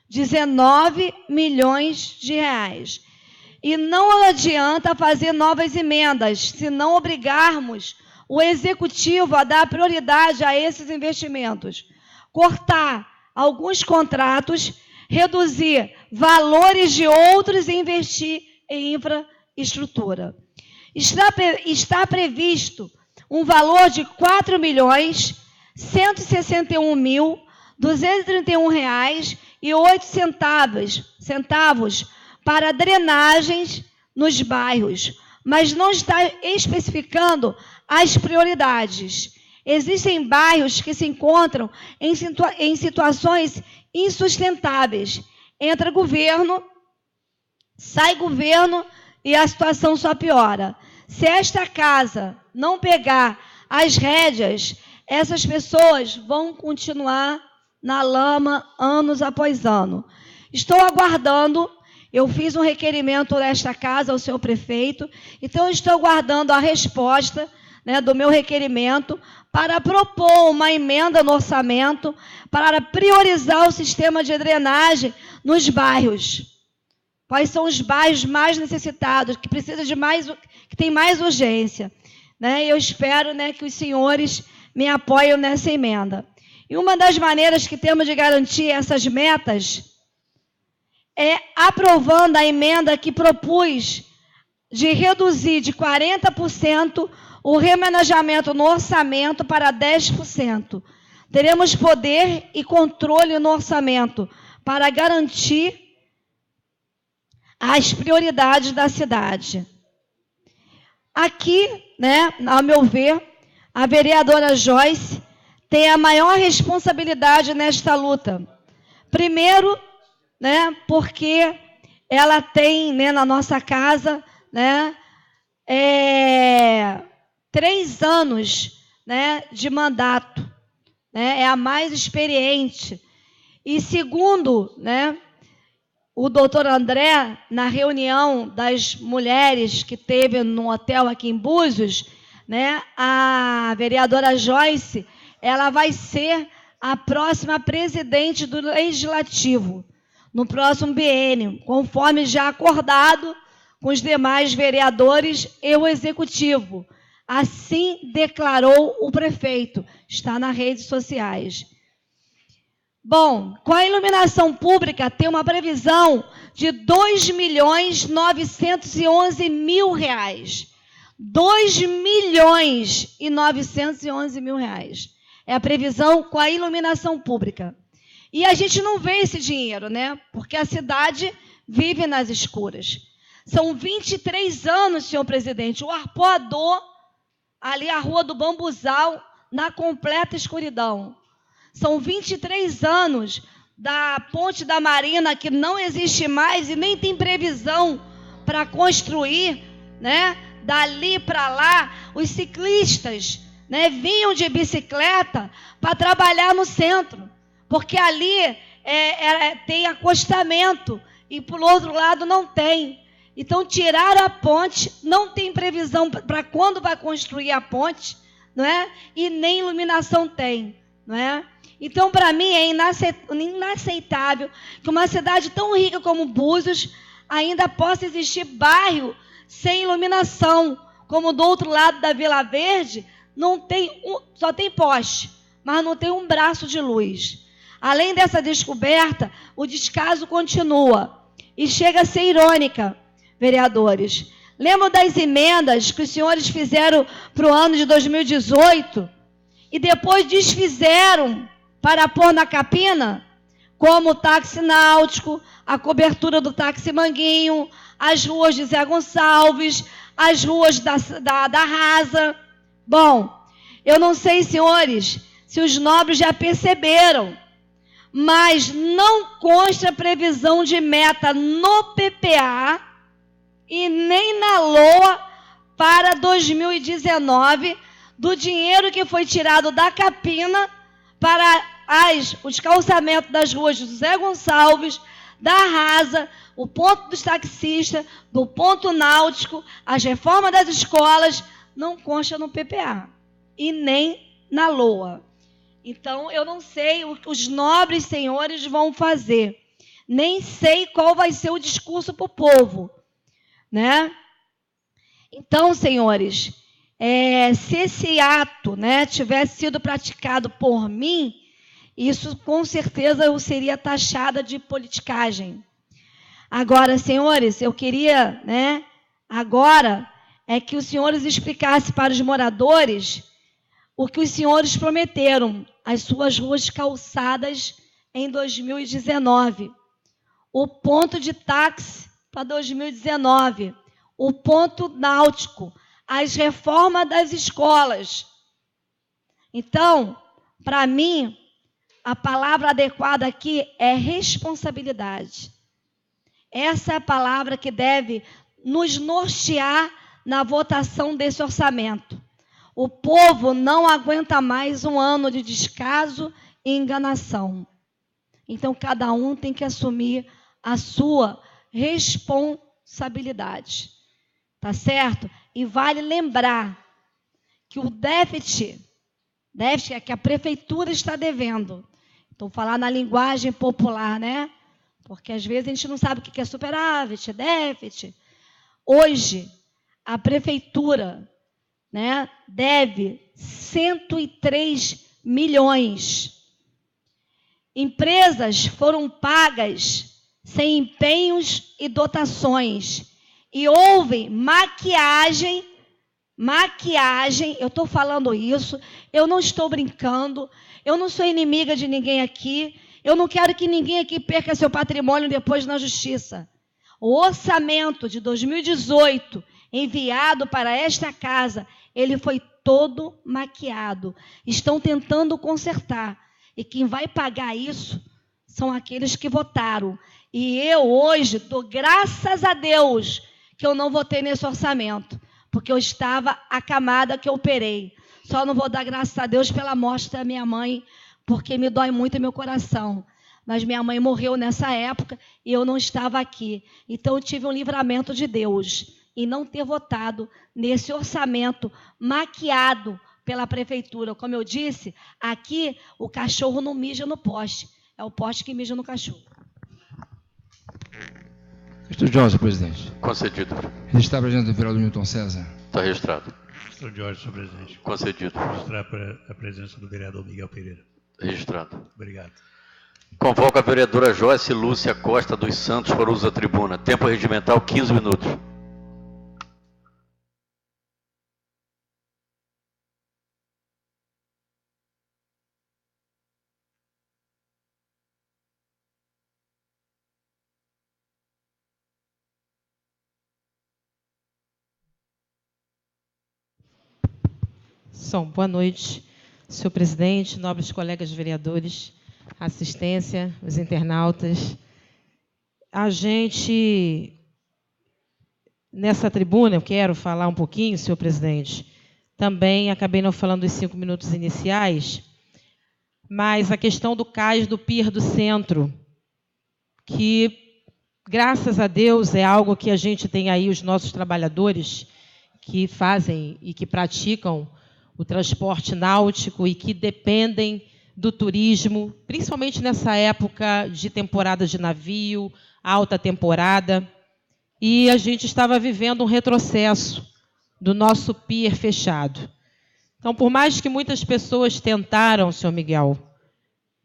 19 milhões de reais. E não adianta fazer novas emendas se não obrigarmos o executivo a dar prioridade a esses investimentos. Cortar alguns contratos, reduzir valores de outros e investir em infraestrutura. Está previsto um valor de R$ 4.161.231,08 para drenagens nos bairros, mas não está especificando as prioridades. Existem bairros que se encontram em situações insustentáveis. Entra governo, sai governo e a situação só piora. Se esta casa não pegar as rédeas, essas pessoas vão continuar na lama anos após ano. Estou aguardando, eu fiz um requerimento nesta casa ao seu prefeito, então estou aguardando a resposta, né, do meu requerimento para propor uma emenda no orçamento para priorizar o sistema de drenagem nos bairros. Quais são os bairros mais necessitados, que precisam de mais, que tem mais urgência, né? Eu espero, né, que os senhores me apoiem nessa emenda. E uma das maneiras que temos de garantir essas metas é aprovando a emenda que propus de reduzir de 40% o remanejamento no orçamento para 10%. Teremos poder e controle no orçamento para garantir as prioridades da cidade. Aqui, né, ao meu ver, a vereadora Joyce tem a maior responsabilidade nesta luta. Primeiro, né, porque ela tem, né, na nossa casa, né, 3 anos, né, de mandato, né, é a mais experiente. E segundo, né, o doutor André, na reunião das mulheres que teve no hotel aqui em Búzios, né, a vereadora Joyce, ela vai ser a próxima presidente do Legislativo, no próximo biênio, conforme já acordado com os demais vereadores e o Executivo. Assim declarou o prefeito, está nas redes sociais. Bom, com a iluminação pública tem uma previsão de R$ 2.911.000. 2.911.000 é a previsão com a iluminação pública. E a gente não vê esse dinheiro, né? Porque a cidade vive nas escuras. São 23 anos, senhor presidente, o arpoador, ali a Rua do Bambuzal, na completa escuridão. São 23 anos da Ponte da Marina, que não existe mais e nem tem previsão para construir, né? Dali para lá, os ciclistas, né, vinham de bicicleta para trabalhar no centro, porque ali tem acostamento e, por outro lado, não tem. Então, tiraram a ponte, não tem previsão para quando vai construir a ponte, não é? E nem iluminação tem, não é? Então, para mim, é inaceitável que uma cidade tão rica como Búzios ainda possa existir bairro sem iluminação, como do outro lado da Vila Verde, só tem poste, mas não tem um braço de luz. Além dessa descoberta, o descaso continua e chega a ser irônica, vereadores. Lembram das emendas que os senhores fizeram para o ano de 2018 e depois desfizeram para pôr na capina? Como o táxi náutico, a cobertura do táxi Manguinho, as ruas de Zé Gonçalves, as ruas da Rasa. Bom, eu não sei, senhores, se os nobres já perceberam, mas não consta previsão de meta no PPA e nem na LOA para 2019 do dinheiro que foi tirado da capina para os calçamentos das ruas de José Gonçalves, da Rasa, o ponto dos taxistas, do ponto náutico, as reformas das escolas, não consta no PPA e nem na LOA. Então, eu não sei o que os nobres senhores vão fazer. Nem sei qual vai ser o discurso para o povo, né? Então, senhores, se esse ato, né, tivesse sido praticado por mim, isso com certeza eu seria taxada de politicagem. Agora, senhores, eu queria, né, agora é que os senhores explicassem para os moradores o que os senhores prometeram, as suas ruas calçadas em 2019, o ponto de táxi para 2019, o ponto náutico, as reformas das escolas. Então, para mim, a palavra adequada aqui é responsabilidade. Essa é a palavra que deve nos nortear na votação desse orçamento. O povo não aguenta mais um ano de descaso e enganação. Então, cada um tem que assumir a sua responsabilidade. Tá certo? E vale lembrar que o déficit é que a prefeitura está devendo. Estou falando na linguagem popular, né? Porque às vezes a gente não sabe o que é superávit, déficit. Hoje, a prefeitura, né, deve 103 milhões. Empresas foram pagas sem empenhos e dotações. E houve maquiagem, eu estou falando isso, eu não estou brincando, eu não sou inimiga de ninguém aqui, eu não quero que ninguém aqui perca seu patrimônio depois na justiça. O orçamento de 2018, enviado para esta casa, ele foi todo maquiado. Estão tentando consertar. E quem vai pagar isso são aqueles que votaram. E eu hoje dou graças a Deus que eu não votei nesse orçamento, porque eu estava acamada que eu operei. Só não vou dar graças a Deus pela morte da minha mãe, porque me dói muito em meu coração. Mas minha mãe morreu nessa época e eu não estava aqui. Então eu tive um livramento de Deus em não ter votado nesse orçamento maquiado pela prefeitura. Como eu disse, aqui o cachorro não mija no poste, é o poste que mija no cachorro. Ministro Jorge, presidente. Concedido. Registrar a presença do vereador Newton César. Está registrado. Ministro Jorge, senhor presidente. Concedido. Registrar a presença do vereador Miguel Pereira. Registrado. Obrigado. Convoco a vereadora Joyce Lúcia Costa dos Santos para uso da tribuna. Tempo regimental, 15 minutos. Boa noite, senhor presidente, nobres colegas vereadores, assistência, os internautas. A gente, nessa tribuna, eu quero falar um pouquinho, senhor presidente, também acabei não falando os 5 minutos iniciais, mas a questão do cais do PIR do Centro, que, graças a Deus, é algo que a gente tem aí, os nossos trabalhadores que fazem e que praticam o transporte náutico e que dependem do turismo, principalmente nessa época de temporada de navio, alta temporada, e a gente estava vivendo um retrocesso do nosso PIR fechado. Então, por mais que muitas pessoas tentaram, senhor Miguel,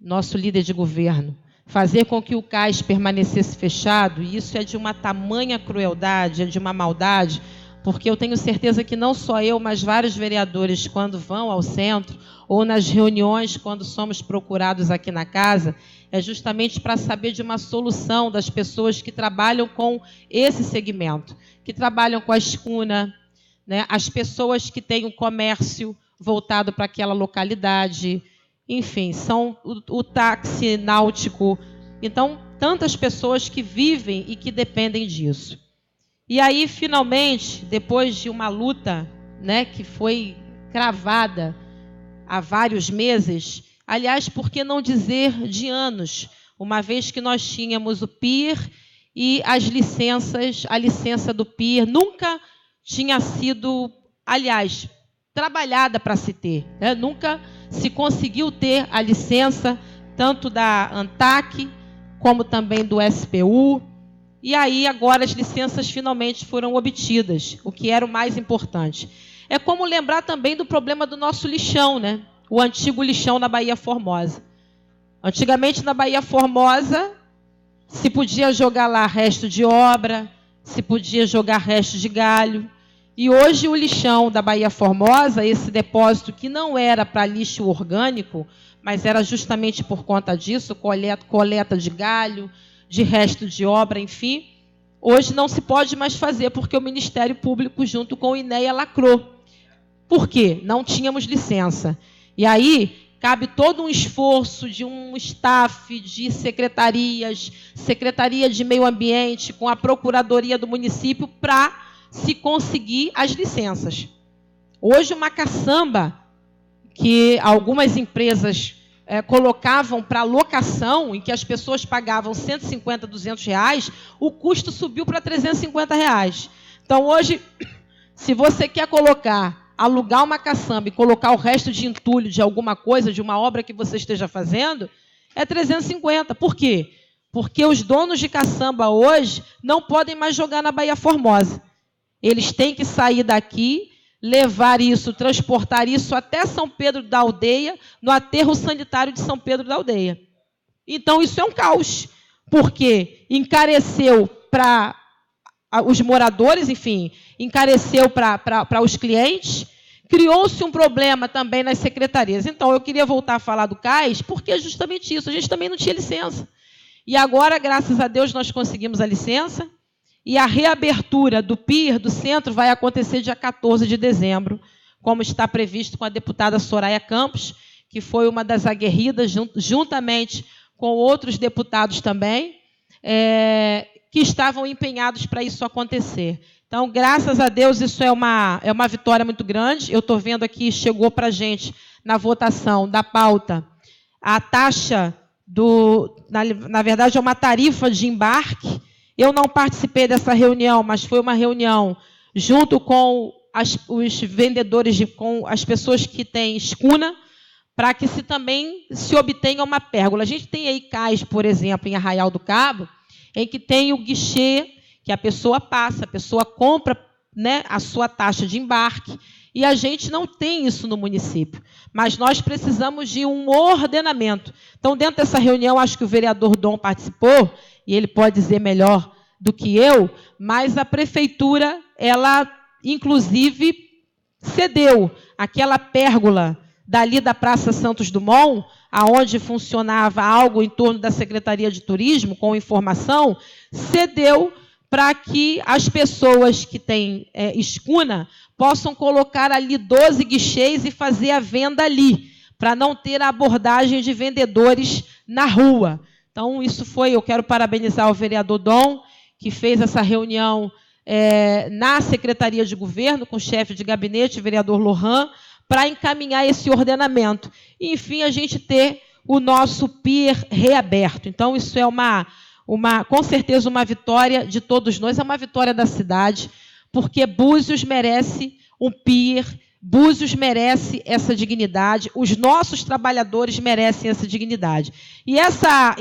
nosso líder de governo, fazer com que o cais permanecesse fechado, e isso é de uma tamanha crueldade, é de uma maldade, porque eu tenho certeza que não só eu, mas vários vereadores, quando vão ao centro, ou nas reuniões, quando somos procurados aqui na casa, é justamente para saber de uma solução das pessoas que trabalham com esse segmento, que trabalham com a escuna, né, as pessoas que têm o comércio voltado para aquela localidade, enfim, são o táxi náutico. Então, tantas pessoas que vivem e que dependem disso. E aí, finalmente, depois de uma luta, né, que foi cravada há vários meses, aliás, por que não dizer de anos, uma vez que nós tínhamos o PIR e as licenças, a licença do PIR nunca tinha sido, aliás, trabalhada para se ter, né? Nunca se conseguiu ter a licença, tanto da ANTAC, como também do SPU, e aí agora as licenças finalmente foram obtidas, o que era o mais importante. É como lembrar também do problema do nosso lixão, né? O antigo lixão na Baía Formosa. Antigamente, na Baía Formosa, se podia jogar lá resto de obra, se podia jogar resto de galho. E hoje o lixão da Baía Formosa, esse depósito que não era para lixo orgânico, mas era justamente por conta disso, coleta de galho, de resto de obra, enfim, hoje não se pode mais fazer, porque o Ministério Público, junto com o INEA, lacrou. Por quê? Não tínhamos licença. E aí cabe todo um esforço de um staff de secretarias, Secretaria de Meio Ambiente, com a Procuradoria do município, para se conseguir as licenças. Hoje, uma caçamba que algumas empresas colocavam para locação, em que as pessoas pagavam 150, 200 reais, o custo subiu para 350 reais. Então, hoje, se você quer alugar uma caçamba e colocar o resto de entulho de alguma coisa, de uma obra que você esteja fazendo, é 350. Por quê? Porque os donos de caçamba hoje não podem mais jogar na Baía Formosa. Eles têm que sair daqui, levar isso, transportar isso até São Pedro da Aldeia, no aterro sanitário de São Pedro da Aldeia. Então, isso é um caos, porque encareceu para os moradores, enfim, encareceu para os clientes, criou-se um problema também nas secretarias. Então, eu queria voltar a falar do cais, porque é justamente isso, a gente também não tinha licença. E agora, graças a Deus, nós conseguimos a licença, e a reabertura do PIR, do centro, vai acontecer dia 14 de dezembro, como está previsto com a deputada Soraya Campos, que foi uma das aguerridas, juntamente com outros deputados também, que estavam empenhados para isso acontecer. Então, graças a Deus, isso é uma vitória muito grande. Eu estou vendo aqui, chegou para a gente, na votação da pauta, a taxa na verdade, é uma tarifa de embarque. Eu não participei dessa reunião, mas foi uma reunião junto com os vendedores, com as pessoas que têm escuna, para que também se obtenha uma pérgola. A gente tem aí cais, por exemplo, em Arraial do Cabo, em que tem o guichê, que a pessoa passa, a pessoa compra, né, a sua taxa de embarque, e a gente não tem isso no município. Mas nós precisamos de um ordenamento. Então, dentro dessa reunião, acho que o vereador Dom participou, e ele pode dizer melhor do que eu, mas a prefeitura, ela, inclusive, cedeu aquela pérgola dali da Praça Santos Dumont, aonde funcionava algo em torno da Secretaria de Turismo, com informação, cedeu para que as pessoas que têm escuna possam colocar ali 12 guichês e fazer a venda ali, para não ter a abordagem de vendedores na rua. Então, isso foi, eu quero parabenizar o vereador Dom, que fez essa reunião na Secretaria de Governo, com o chefe de gabinete, o vereador Lohan, para encaminhar esse ordenamento. E, enfim, a gente ter o nosso PIR reaberto. Então, isso é com certeza uma vitória de todos nós, é uma vitória da cidade, porque Búzios merece um PIR, Búzios merece essa dignidade, os nossos trabalhadores merecem essa dignidade. E essa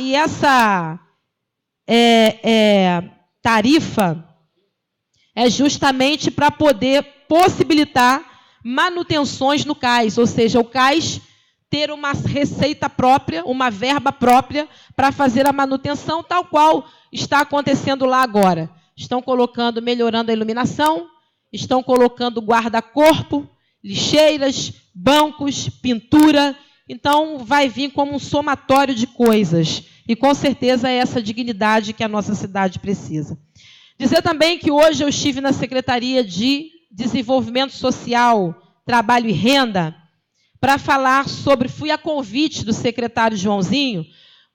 tarifa é justamente para poder possibilitar manutenções no CAIS, ou seja, o CAIS ter uma receita própria, uma verba própria para fazer a manutenção, tal qual está acontecendo lá agora. Estão colocando, melhorando a iluminação, estão colocando guarda-corpo, lixeiras, bancos, pintura. Então, vai vir como um somatório de coisas. E, com certeza, é essa dignidade que a nossa cidade precisa. Dizer também que hoje eu estive na Secretaria de Desenvolvimento Social, Trabalho e Renda, para falar sobre, fui a convite do secretário Joãozinho,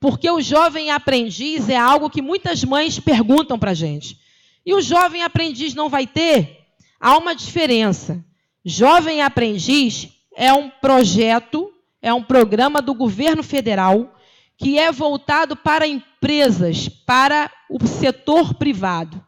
porque o jovem aprendiz é algo que muitas mães perguntam para a gente. E o jovem aprendiz não vai ter? Há uma diferença. Jovem aprendiz é um projeto, é um programa do governo federal que é voltado para empresas, para o setor privado.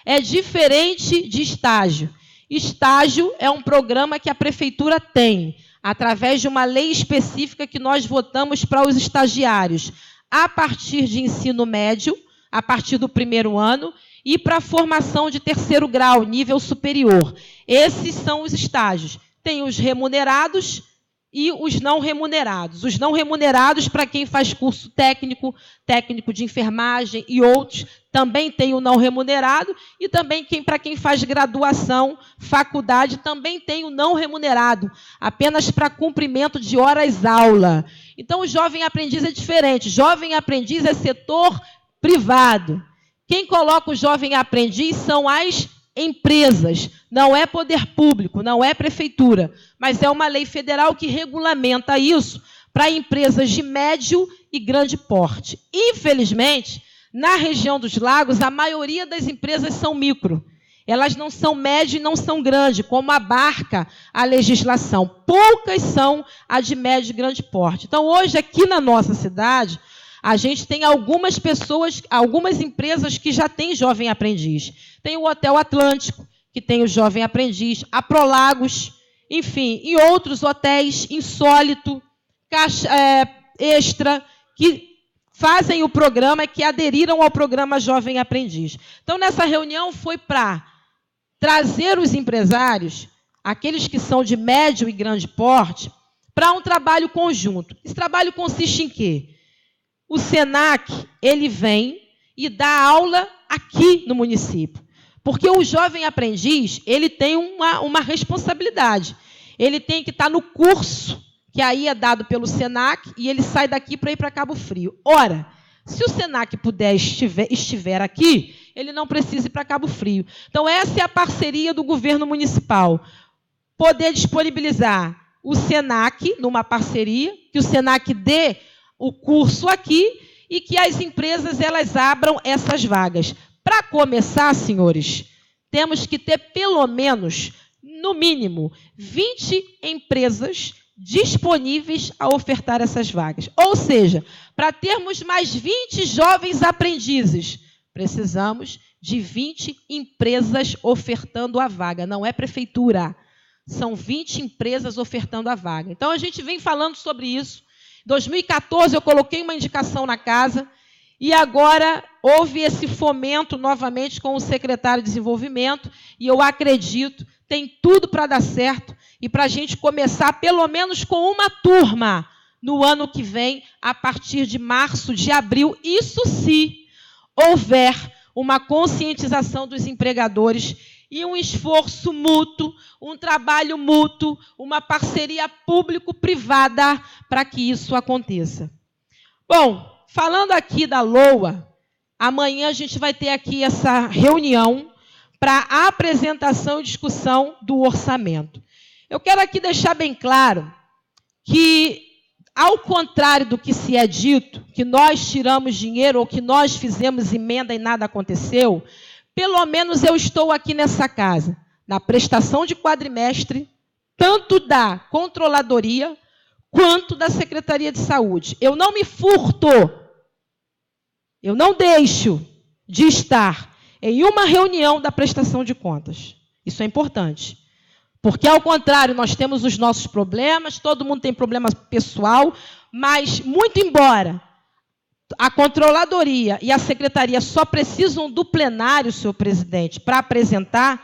É diferente de estágio. Estágio é um programa que a prefeitura tem, através de uma lei específica que nós votamos para os estagiários, a partir de ensino médio, a partir do 1º ano, e para a formação de 3º grau, nível superior. Esses são os estágios. Tem os remunerados e os não remunerados. Os não remunerados para quem faz curso técnico, técnico de enfermagem e outros, também tem o não remunerado, e também para quem faz graduação, faculdade, também tem o não remunerado, apenas para cumprimento de horas-aula. Então, o jovem aprendiz é diferente. Jovem aprendiz é setor privado. Quem coloca o jovem aprendiz são as empresas, não é poder público, não é prefeitura, mas é uma lei federal que regulamenta isso para empresas de médio e grande porte. Infelizmente, na região dos lagos, a maioria das empresas são micro. Elas não são médio e não são grande, como abarca a legislação. Poucas são a de médio e grande porte. Então, hoje, aqui na nossa cidade, a gente tem algumas pessoas, algumas empresas que já têm jovem aprendiz. Tem o Hotel Atlântico, que tem o jovem aprendiz, a Prolagos, enfim, e outros hotéis, Insólito, Extra, que fazem o programa, que aderiram ao programa Jovem Aprendiz. Então, nessa reunião foi para trazer os empresários, aqueles que são de médio e grande porte, para um trabalho conjunto. Esse trabalho consiste em quê? O SENAC, ele vem e dá aula aqui no município. Porque o jovem aprendiz, ele tem uma responsabilidade. Ele tem que estar no curso, que aí é dado pelo SENAC, e ele sai daqui para ir para Cabo Frio. Ora, se o SENAC estiver aqui, ele não precisa ir para Cabo Frio. Então, essa é a parceria do governo municipal. Poder disponibilizar o SENAC, numa parceria, que o SENAC dê o curso aqui e que as empresas elas abram essas vagas. Para começar, senhores, temos que ter pelo menos, no mínimo, 20 empresas disponíveis a ofertar essas vagas. Ou seja, para termos mais 20 jovens aprendizes, precisamos de 20 empresas ofertando a vaga. Não é prefeitura, são 20 empresas ofertando a vaga. Então, a gente vem falando sobre isso. Em 2014, eu coloquei uma indicação na casa e agora houve esse fomento novamente com o secretário de Desenvolvimento e eu acredito, tem tudo para dar certo e para a gente começar pelo menos com uma turma no ano que vem, a partir de março, de abril, isso se houver uma conscientização dos empregadores e um esforço mútuo, um trabalho mútuo, uma parceria público-privada para que isso aconteça. Bom, falando aqui da LOA, amanhã a gente vai ter aqui essa reunião para a apresentação e discussão do orçamento. Eu quero aqui deixar bem claro que, ao contrário do que se é dito, que nós tiramos dinheiro ou que nós fizemos emenda e nada aconteceu, pelo menos eu estou aqui nessa casa, na prestação de quadrimestre, tanto da Controladoria quanto da Secretaria de Saúde. Eu não me furto, eu não deixo de estar em uma reunião da prestação de contas. Isso é importante. Porque, ao contrário, nós temos os nossos problemas, todo mundo tem problema pessoal, mas, muito embora a Controladoria e a Secretaria só precisam do plenário, senhor presidente, para apresentar,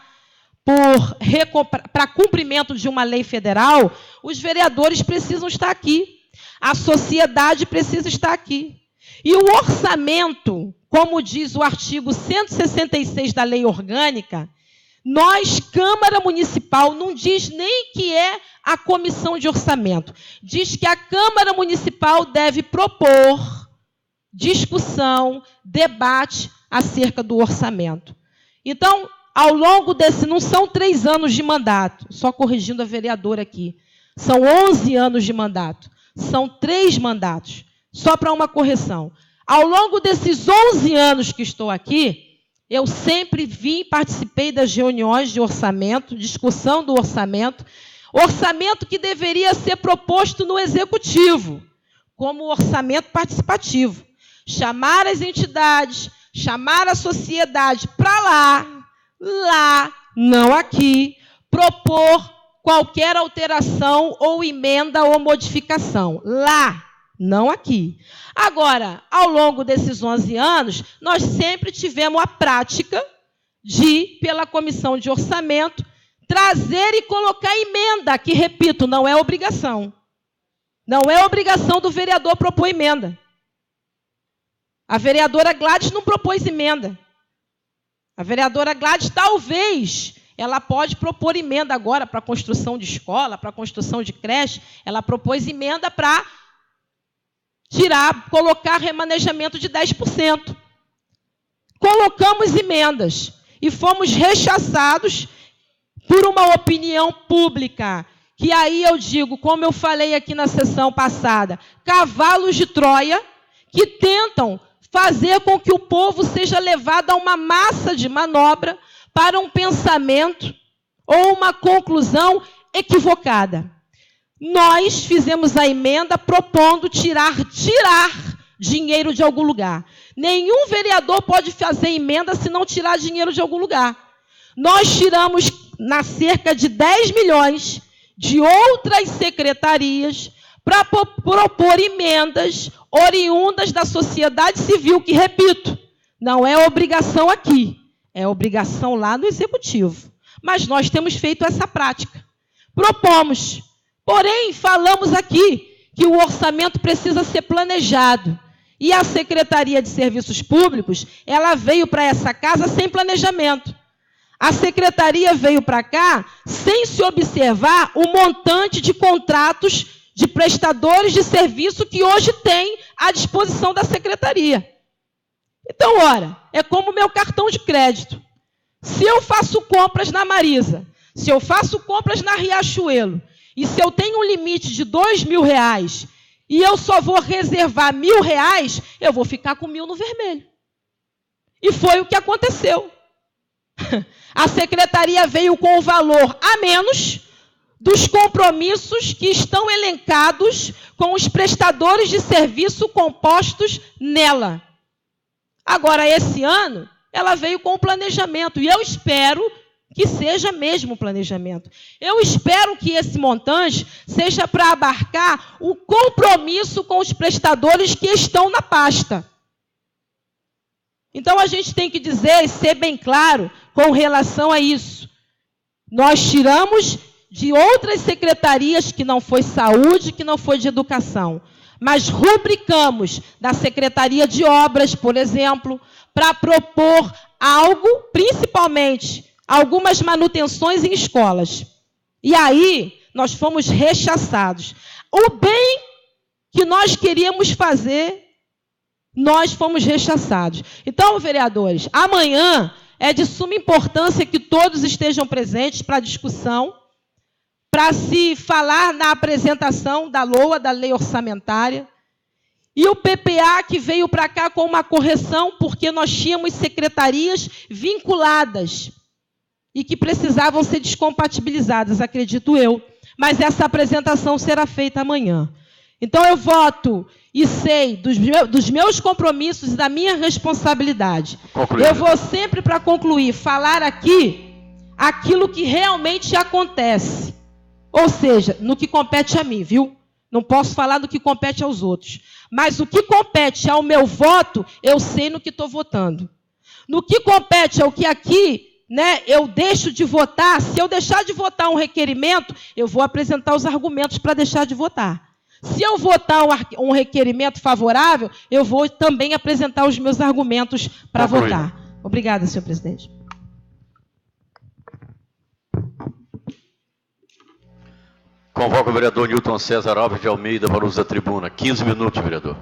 para cumprimento de uma lei federal, os vereadores precisam estar aqui. A sociedade precisa estar aqui. E o orçamento, como diz o artigo 166 da Lei Orgânica, nós, Câmara Municipal, não diz nem que é a comissão de orçamento. Diz que a Câmara Municipal deve propor discussão, debate acerca do orçamento. Então, ao longo desse, não são 3 anos de mandato, só corrigindo a vereadora aqui, são 11 anos de mandato, são 3 mandatos, só para uma correção. Ao longo desses 11 anos que estou aqui, eu sempre participei das reuniões de orçamento, discussão do orçamento que deveria ser proposto no Executivo, como orçamento participativo. Chamar as entidades, chamar a sociedade para lá, não aqui, propor qualquer alteração ou emenda ou modificação. Lá, não aqui. Agora, ao longo desses 11 anos, nós sempre tivemos a prática de, pela Comissão de Orçamento, trazer e colocar emenda, que, repito, não é obrigação. Não é obrigação do vereador propor emenda. A vereadora Gladys não propôs emenda. A vereadora Gladys, talvez, ela pode propor emenda agora para a construção de escola, para a construção de creche. Ela propôs emenda para colocar remanejamento de 10%. Colocamos emendas e fomos rechaçados por uma opinião pública, que aí eu digo, como eu falei aqui na sessão passada, cavalos de Troia que tentam fazer com que o povo seja levado a uma massa de manobra para um pensamento ou uma conclusão equivocada. Nós fizemos a emenda propondo tirar dinheiro de algum lugar. Nenhum vereador pode fazer emenda se não tirar dinheiro de algum lugar. Nós tiramos cerca de 10 milhões de outras secretarias para propor emendas oriundas da sociedade civil, que, repito, não é obrigação aqui, é obrigação lá no Executivo. Mas nós temos feito essa prática. Propomos. Porém, falamos aqui que o orçamento precisa ser planejado. E a Secretaria de Serviços Públicos, ela veio para essa casa sem planejamento. A Secretaria veio para cá sem se observar o montante de contratos de prestadores de serviço que hoje tem à disposição da Secretaria. Então, ora, é como o meu cartão de crédito. Se eu faço compras na Marisa, se eu faço compras na Riachuelo, e se eu tenho um limite de R$2.000 e eu só vou reservar R$1.000, eu vou ficar com 1.000 no vermelho. E foi o que aconteceu. A Secretaria veio com o valor a menos dos compromissos que estão elencados com os prestadores de serviço compostos nela. Agora, esse ano, ela veio com o planejamento, e eu espero que seja mesmo planejamento. Eu espero que esse montante seja para abarcar o compromisso com os prestadores que estão na pasta. Então, a gente tem que dizer e ser bem claro com relação a isso. Nós tiramos de outras secretarias, que não foi saúde, que não foi de educação, mas rubricamos da Secretaria de Obras, por exemplo, para propor algo, principalmente algumas manutenções em escolas. E aí, nós fomos rechaçados. O bem que nós queríamos fazer, nós fomos rechaçados. Então, vereadores, amanhã é de suma importância que todos estejam presentes para a discussão, para se falar na apresentação da LOA, da Lei Orçamentária, e o PPA que veio para cá com uma correção, porque nós tínhamos secretarias vinculadas e que precisavam ser descompatibilizadas, acredito eu. Mas essa apresentação será feita amanhã. Então, eu voto e sei dos meus compromissos e da minha responsabilidade. Eu vou sempre, para concluir, falar aqui aquilo que realmente acontece. Ou seja, no que compete a mim, viu? Não posso falar do que compete aos outros. Mas o que compete ao meu voto, eu sei no que estou votando. No que compete ao que aqui né, eu deixo de votar. Se eu deixar de votar um requerimento, eu vou apresentar os argumentos para deixar de votar. Se eu votar um requerimento favorável, eu vou também apresentar os meus argumentos para votar. Obrigada, senhor presidente. Convoco o vereador Newton César Alves de Almeida para o uso da tribuna. 15 minutos, vereador.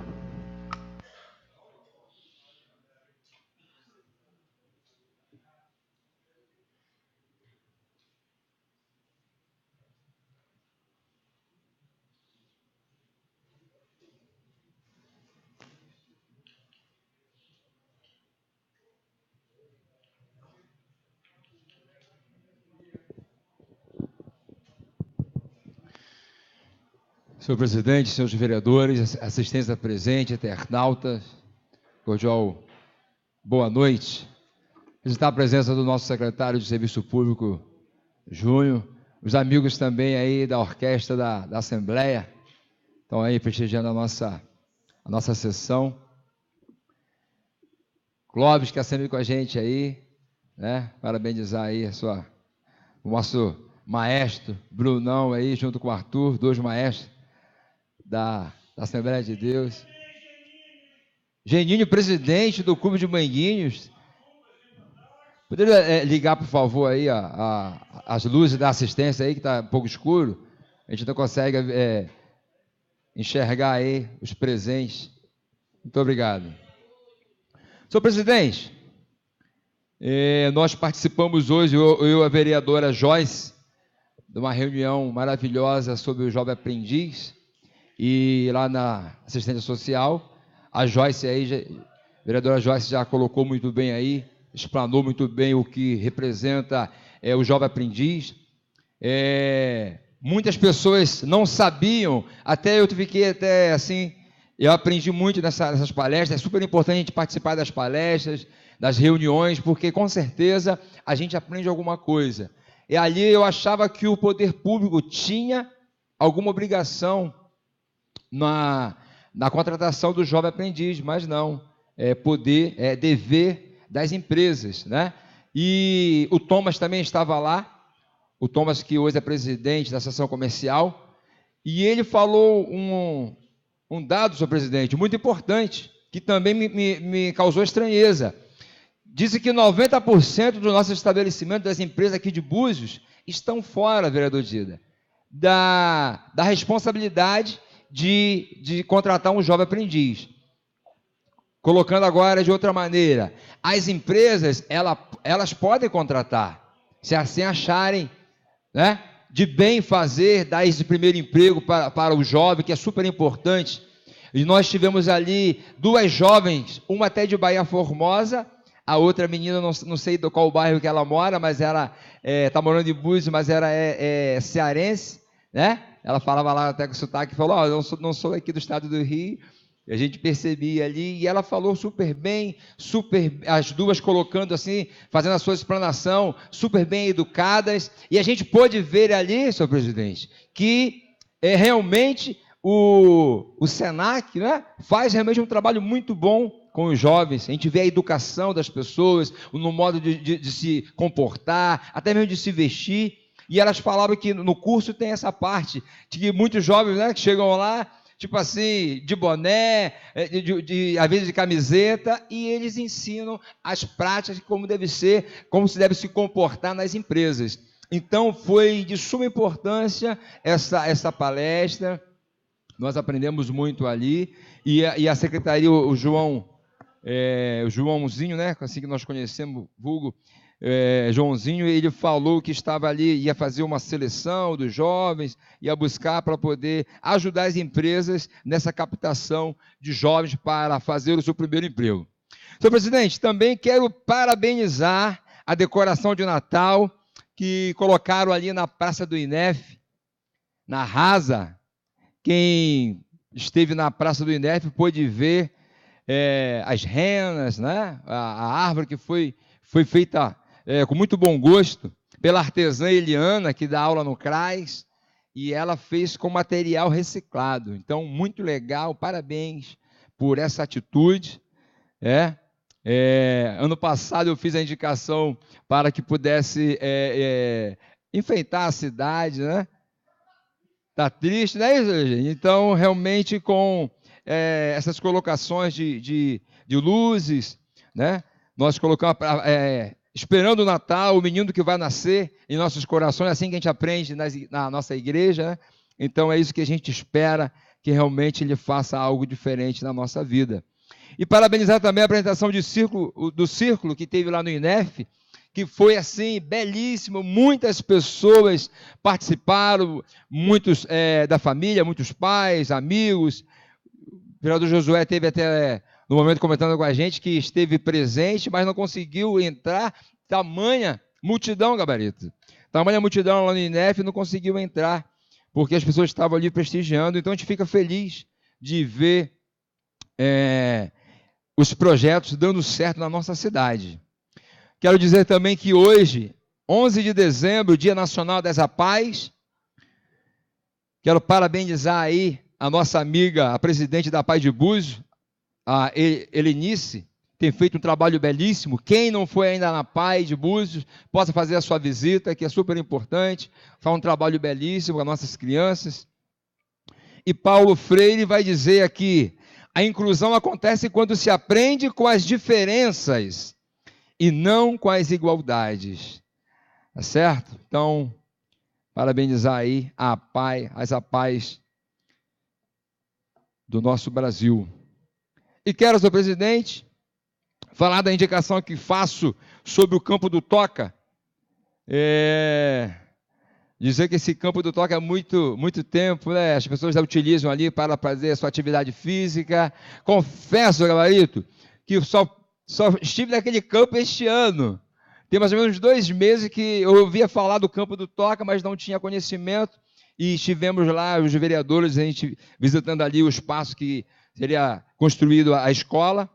Senhor presidente, senhores vereadores, assistência presente, internautas, cordial boa noite. Registrar a presença do nosso secretário de Serviço Público, Júnior, os amigos também aí da orquestra da Assembleia, estão aí prestigiando a nossa sessão. Clóvis, que está sempre com a gente aí, né? Parabenizar aí o nosso maestro, Brunão aí, junto com o Arthur, 2 maestros da Assembleia de Deus. Geninho, presidente do Clube de Manguinhos. Poderia ligar, por favor, aí as luzes da assistência aí, que está um pouco escuro. A gente não consegue enxergar aí os presentes. Muito obrigado. Senhor presidente, nós participamos hoje, eu e a vereadora Joyce, de uma reunião maravilhosa sobre o jovem aprendiz. E lá na assistência social, a Joyce aí, a vereadora Joyce já colocou muito bem aí, explanou muito bem o que representa o jovem aprendiz. Muitas pessoas não sabiam, até eu fiquei até assim, eu aprendi muito nessas palestras. É super importante a gente participar das palestras, das reuniões, porque com certeza a gente aprende alguma coisa. E ali eu achava que o poder público tinha alguma obrigação na contratação do jovem aprendiz, mas não, é dever das empresas, né? E o Thomas também estava lá, o Thomas, que hoje é presidente da Associação Comercial, e ele falou um dado, senhor presidente, muito importante, que também me causou estranheza. Disse que 90% dos nossos estabelecimentos, das empresas aqui de Búzios, estão fora, vereador Dida, da responsabilidade de contratar um jovem aprendiz. Colocando agora de outra maneira, as empresas, elas podem contratar, se assim acharem, né, de bem fazer, dar esse primeiro emprego para o jovem, que é super importante. E nós tivemos ali 2 jovens, uma até de Bahia Formosa, a outra menina, não sei do qual bairro que ela mora, mas ela está morando em Búzios, mas ela é cearense, né? Ela falava lá até com sotaque, falou, eu não sou aqui do estado do Rio. E a gente percebia ali, e ela falou super bem, as duas colocando assim, fazendo a sua explanação, super bem educadas, e a gente pôde ver ali, senhor presidente, que realmente o SENAC, né, faz realmente um trabalho muito bom com os jovens. A gente vê a educação das pessoas, no modo de se comportar, até mesmo de se vestir, e elas falavam que no curso tem essa parte, de que muitos jovens, né, que chegam lá, tipo assim, de boné, às vezes de camiseta, e eles ensinam as práticas, como deve ser, como se deve se comportar nas empresas. Então, foi de suma importância essa palestra, nós aprendemos muito ali, e a secretaria, o Joãozinho, né, assim que nós conhecemos, vulgo, Joãozinho, ele falou que estava ali, ia fazer uma seleção dos jovens, ia buscar para poder ajudar as empresas nessa captação de jovens para fazer o seu primeiro emprego. Senhor presidente, também quero parabenizar a decoração de Natal que colocaram ali na Praça do INEF, na Rasa. Quem esteve na Praça do INEF pôde ver as renas, né? A árvore que foi feita com muito bom gosto, pela artesã Eliana, que dá aula no CRAS, e ela fez com material reciclado. Então, muito legal, parabéns por essa atitude. Ano passado eu fiz a indicação para que pudesse enfeitar a cidade, né? Está triste, não é isso, gente? Então, realmente, com essas colocações de luzes, né? Nós colocamos, esperando o Natal, o menino que vai nascer em nossos corações, é assim que a gente aprende na nossa igreja, né? Então, é isso que a gente espera, que realmente ele faça algo diferente na nossa vida. E parabenizar também a apresentação do círculo que teve lá no INEF, que foi assim, belíssimo, muitas pessoas participaram, muitos da família, muitos pais, amigos. O vereador Josué teve até, no momento, comentando com a gente, que esteve presente, mas não conseguiu entrar, tamanha multidão, gabarito. Tamanha multidão lá no INEF, não conseguiu entrar, porque as pessoas estavam ali prestigiando. Então a gente fica feliz de ver os projetos dando certo na nossa cidade. Quero dizer também que hoje, 11 de dezembro, Dia Nacional das APAES, quero parabenizar aí a nossa amiga, a presidente da APAE de Búzios, a Helenice, tem feito um trabalho belíssimo. Quem não foi ainda na APAE de Búzios, possa fazer a sua visita, que é super importante, faz um trabalho belíssimo com as nossas crianças. E Paulo Freire vai dizer aqui, a inclusão acontece quando se aprende com as diferenças e não com as igualdades. Tá certo? Então, parabenizar aí a APAE, as APAES do nosso Brasil. E quero, senhor presidente, falar da indicação que faço sobre o campo do Toca. Dizer que esse campo do Toca há muito tempo, né? As pessoas já utilizam ali para fazer a sua atividade física. Confesso, gabarito, que só estive naquele campo este ano. Tem mais ou menos 2 meses que eu ouvia falar do campo do Toca, mas não tinha conhecimento. E estivemos lá, os vereadores, a gente visitando ali o espaço que seria construído a escola.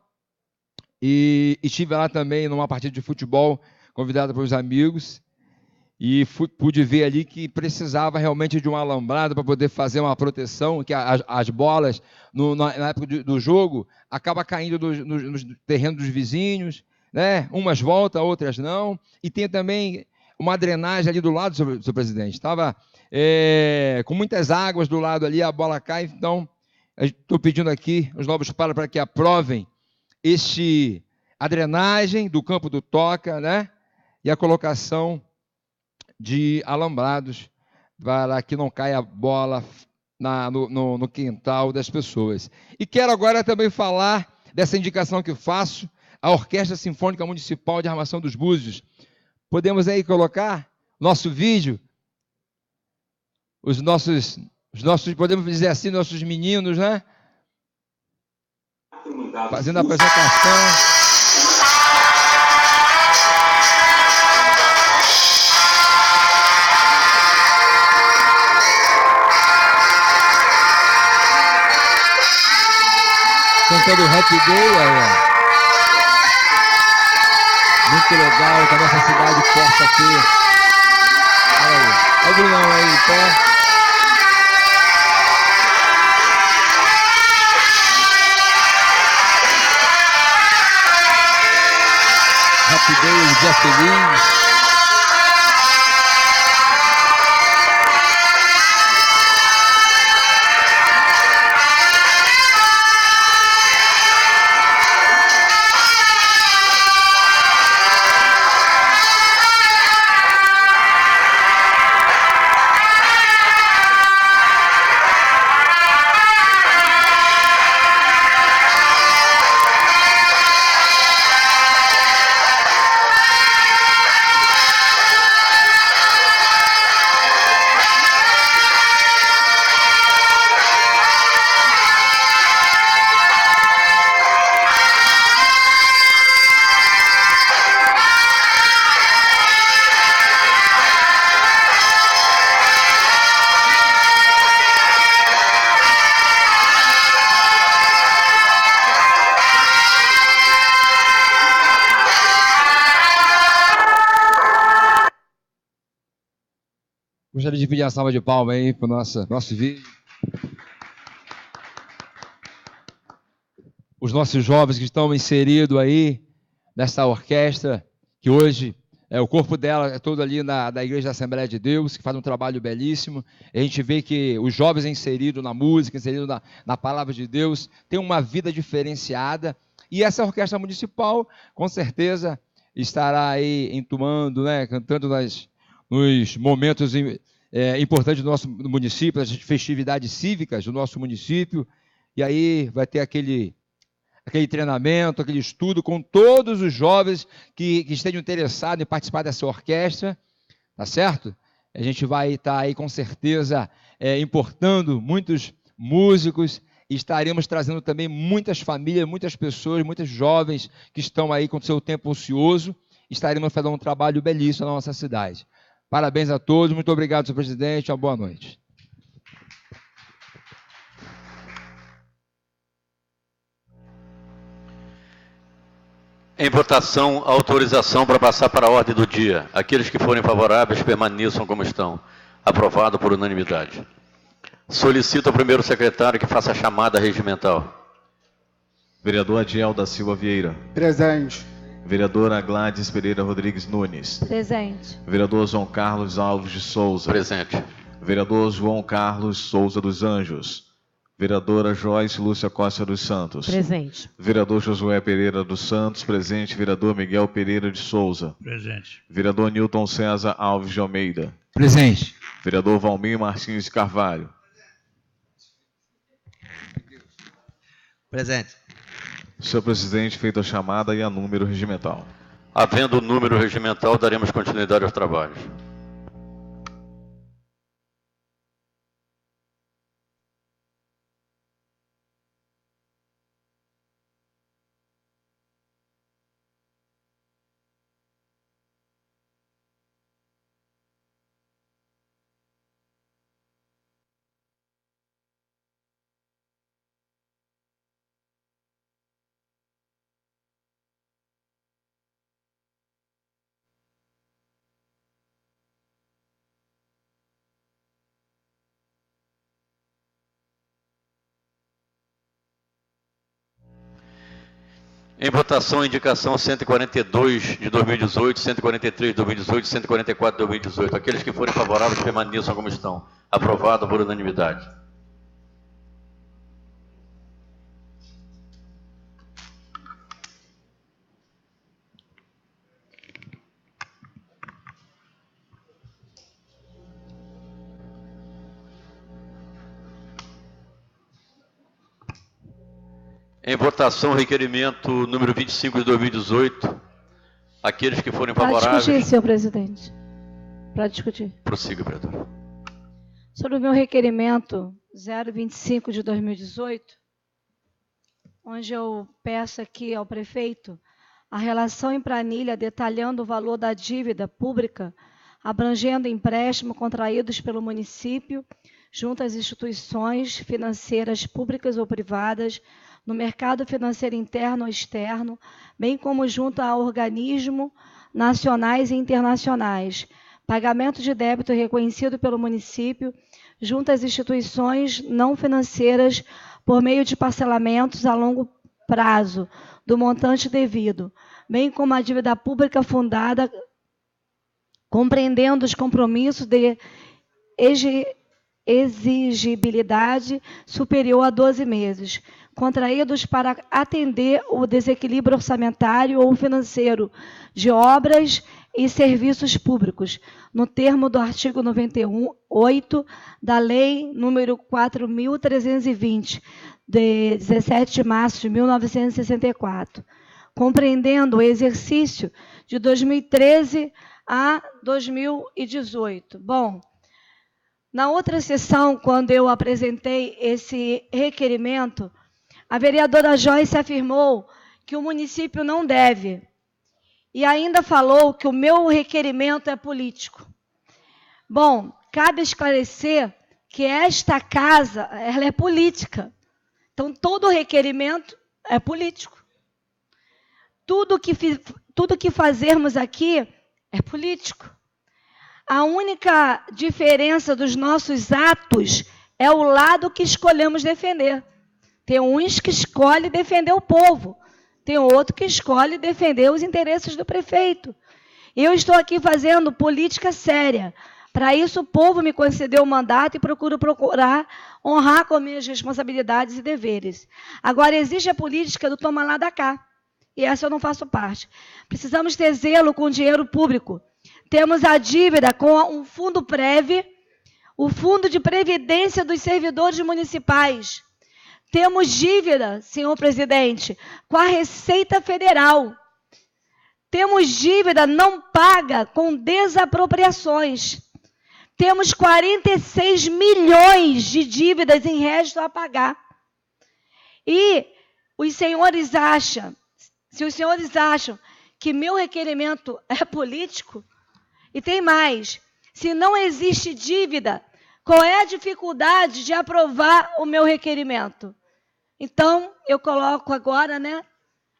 E estive lá também numa partida de futebol, convidado pelos amigos. E pude ver ali que precisava realmente de um alambrado para poder fazer uma proteção, que as bolas, na época do jogo, acabam caindo nos terrenos dos vizinhos, né? Umas voltam, outras não. E tem também uma drenagem ali do lado, senhor presidente. Estava com muitas águas do lado ali, a bola cai. Então, estou pedindo aqui os novos para que aprovem a drenagem do campo do Toca, né? E a colocação de alambrados para que não caia a bola no quintal das pessoas. E quero agora também falar dessa indicação que faço à Orquestra Sinfônica Municipal de Armação dos Búzios. Podemos aí colocar nosso vídeo, os nossos, podemos dizer assim, nossos meninos, né? Fazendo a apresentação. Cantando Happy Day, olha. Muito legal que a nossa cidade possa ter. Olha o Brunão aí, pé. Happy Day, um dia feliz. Gostaria de pedir uma salva de palmas aí para o nosso vídeo. Os nossos jovens que estão inseridos aí nessa orquestra, que hoje o corpo dela é todo ali na Igreja da Assembleia de Deus, que faz um trabalho belíssimo. A gente vê que os jovens inseridos na música, inseridos na palavra de Deus, têm uma vida diferenciada. E essa orquestra municipal, com certeza, estará aí entoando, né, cantando nos momentos importantes do nosso município, as festividades cívicas do nosso município. E aí vai ter aquele treinamento, aquele estudo com todos os jovens que estejam interessados em participar dessa orquestra, tá certo? A gente vai estar aí com certeza importando muitos músicos e estaremos trazendo também muitas famílias, muitas pessoas, muitos jovens que estão aí com o seu tempo ocioso. Estaremos fazendo um trabalho belíssimo na nossa cidade. Parabéns a todos, muito obrigado, senhor presidente, uma boa noite. Em votação, a autorização para passar para a ordem do dia. Aqueles que forem favoráveis permaneçam como estão. Aprovado por unanimidade. Solicito ao primeiro secretário que faça a chamada regimental. Vereador Adiel da Silva Vieira. Presente. Vereadora Gladys Pereira Rodrigues Nunes. Presente. Vereador João Carlos Alves de Souza. Presente. Vereador João Carlos Souza dos Anjos. Vereadora Joyce Lúcia Costa dos Santos. Presente. Vereador Josué Pereira dos Santos. Presente. Vereador Miguel Pereira de Souza. Presente. Vereador Newton César Alves de Almeida. Presente. Vereador Valmir Martins de Carvalho. Presente. Senhor presidente, feita a chamada e a número regimental. Havendo o número regimental, daremos continuidade aos trabalhos. Em votação, a indicação 142 de 2018, 143 de 2018, 144 de 2018. Aqueles que forem favoráveis permaneçam como estão. Aprovado por unanimidade. Em votação, requerimento número 25 de 2018. Aqueles que forem favoráveis... Para discutir, senhor presidente. Para discutir. Prossiga, vereador. Sobre o meu requerimento 025 de 2018, onde eu peço aqui ao prefeito a relação em planilha detalhando o valor da dívida pública, abrangendo empréstimos contraídos pelo município junto às instituições financeiras públicas ou privadas, no mercado financeiro interno ou externo, bem como junto a organismos nacionais e internacionais, pagamento de débito reconhecido pelo município junto às instituições não financeiras por meio de parcelamentos a longo prazo do montante devido, bem como a dívida pública fundada, compreendendo os compromissos de exigibilidade superior a 12 meses, contraídos para atender o desequilíbrio orçamentário ou financeiro de obras e serviços públicos, no termo do artigo 98 da Lei número 4.320, de 17 de março de 1964, compreendendo o exercício de 2013 a 2018. Bom, na outra sessão, quando eu apresentei esse requerimento, a vereadora Joyce afirmou que o município não deve. E ainda falou que o meu requerimento é político. Bom, cabe esclarecer que esta casa, ela é política. Então, todo requerimento é político. Tudo que fazermos aqui é político. A única diferença dos nossos atos é o lado que escolhemos defender. Tem uns que escolhem defender o povo. tem outro que escolhe defender os interesses do prefeito. Eu estou aqui fazendo política séria. Para isso, o povo me concedeu o mandato e procurar honrar com minhas responsabilidades e deveres. Agora, existe a política do toma lá da cá, e essa eu não faço parte. Precisamos ter zelo com o dinheiro público. Temos a dívida com o Fundo Prev, o Fundo de Previdência dos Servidores Municipais. Temos dívida, senhor presidente, com a Receita Federal. Temos dívida não paga com desapropriações. Temos 46 milhões de dívidas em resto a pagar. E os senhores acham, se os senhores acham que meu requerimento é político, e tem mais, se não existe dívida, qual é a dificuldade de aprovar o meu requerimento? Então, eu coloco agora,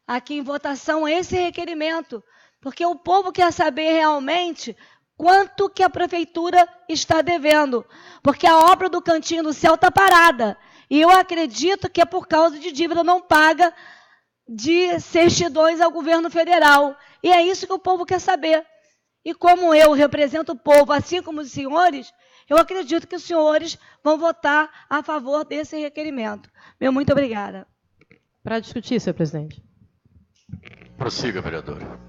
aqui em votação esse requerimento, porque o povo quer saber realmente quanto que a prefeitura está devendo, porque a obra do Cantinho do Céu está parada, e eu acredito que é por causa de dívida não paga de certidões ao governo federal, e é isso que o povo quer saber. E como eu represento o povo, assim como os senhores, eu acredito que os senhores vão votar a favor desse requerimento. Meu muito obrigada. Para discutir, senhor presidente. Prossiga, vereadora.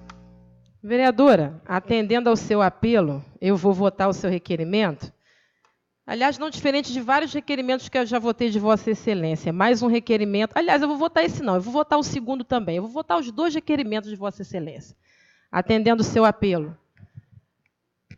Vereadora, atendendo ao seu apelo, eu vou votar o seu requerimento. Aliás, não diferente de vários requerimentos que eu já votei de Vossa Excelência. Mais um requerimento. Aliás, eu vou votar esse não, eu vou votar o segundo também. Eu vou votar os 2 requerimentos de Vossa Excelência. Atendendo o seu apelo.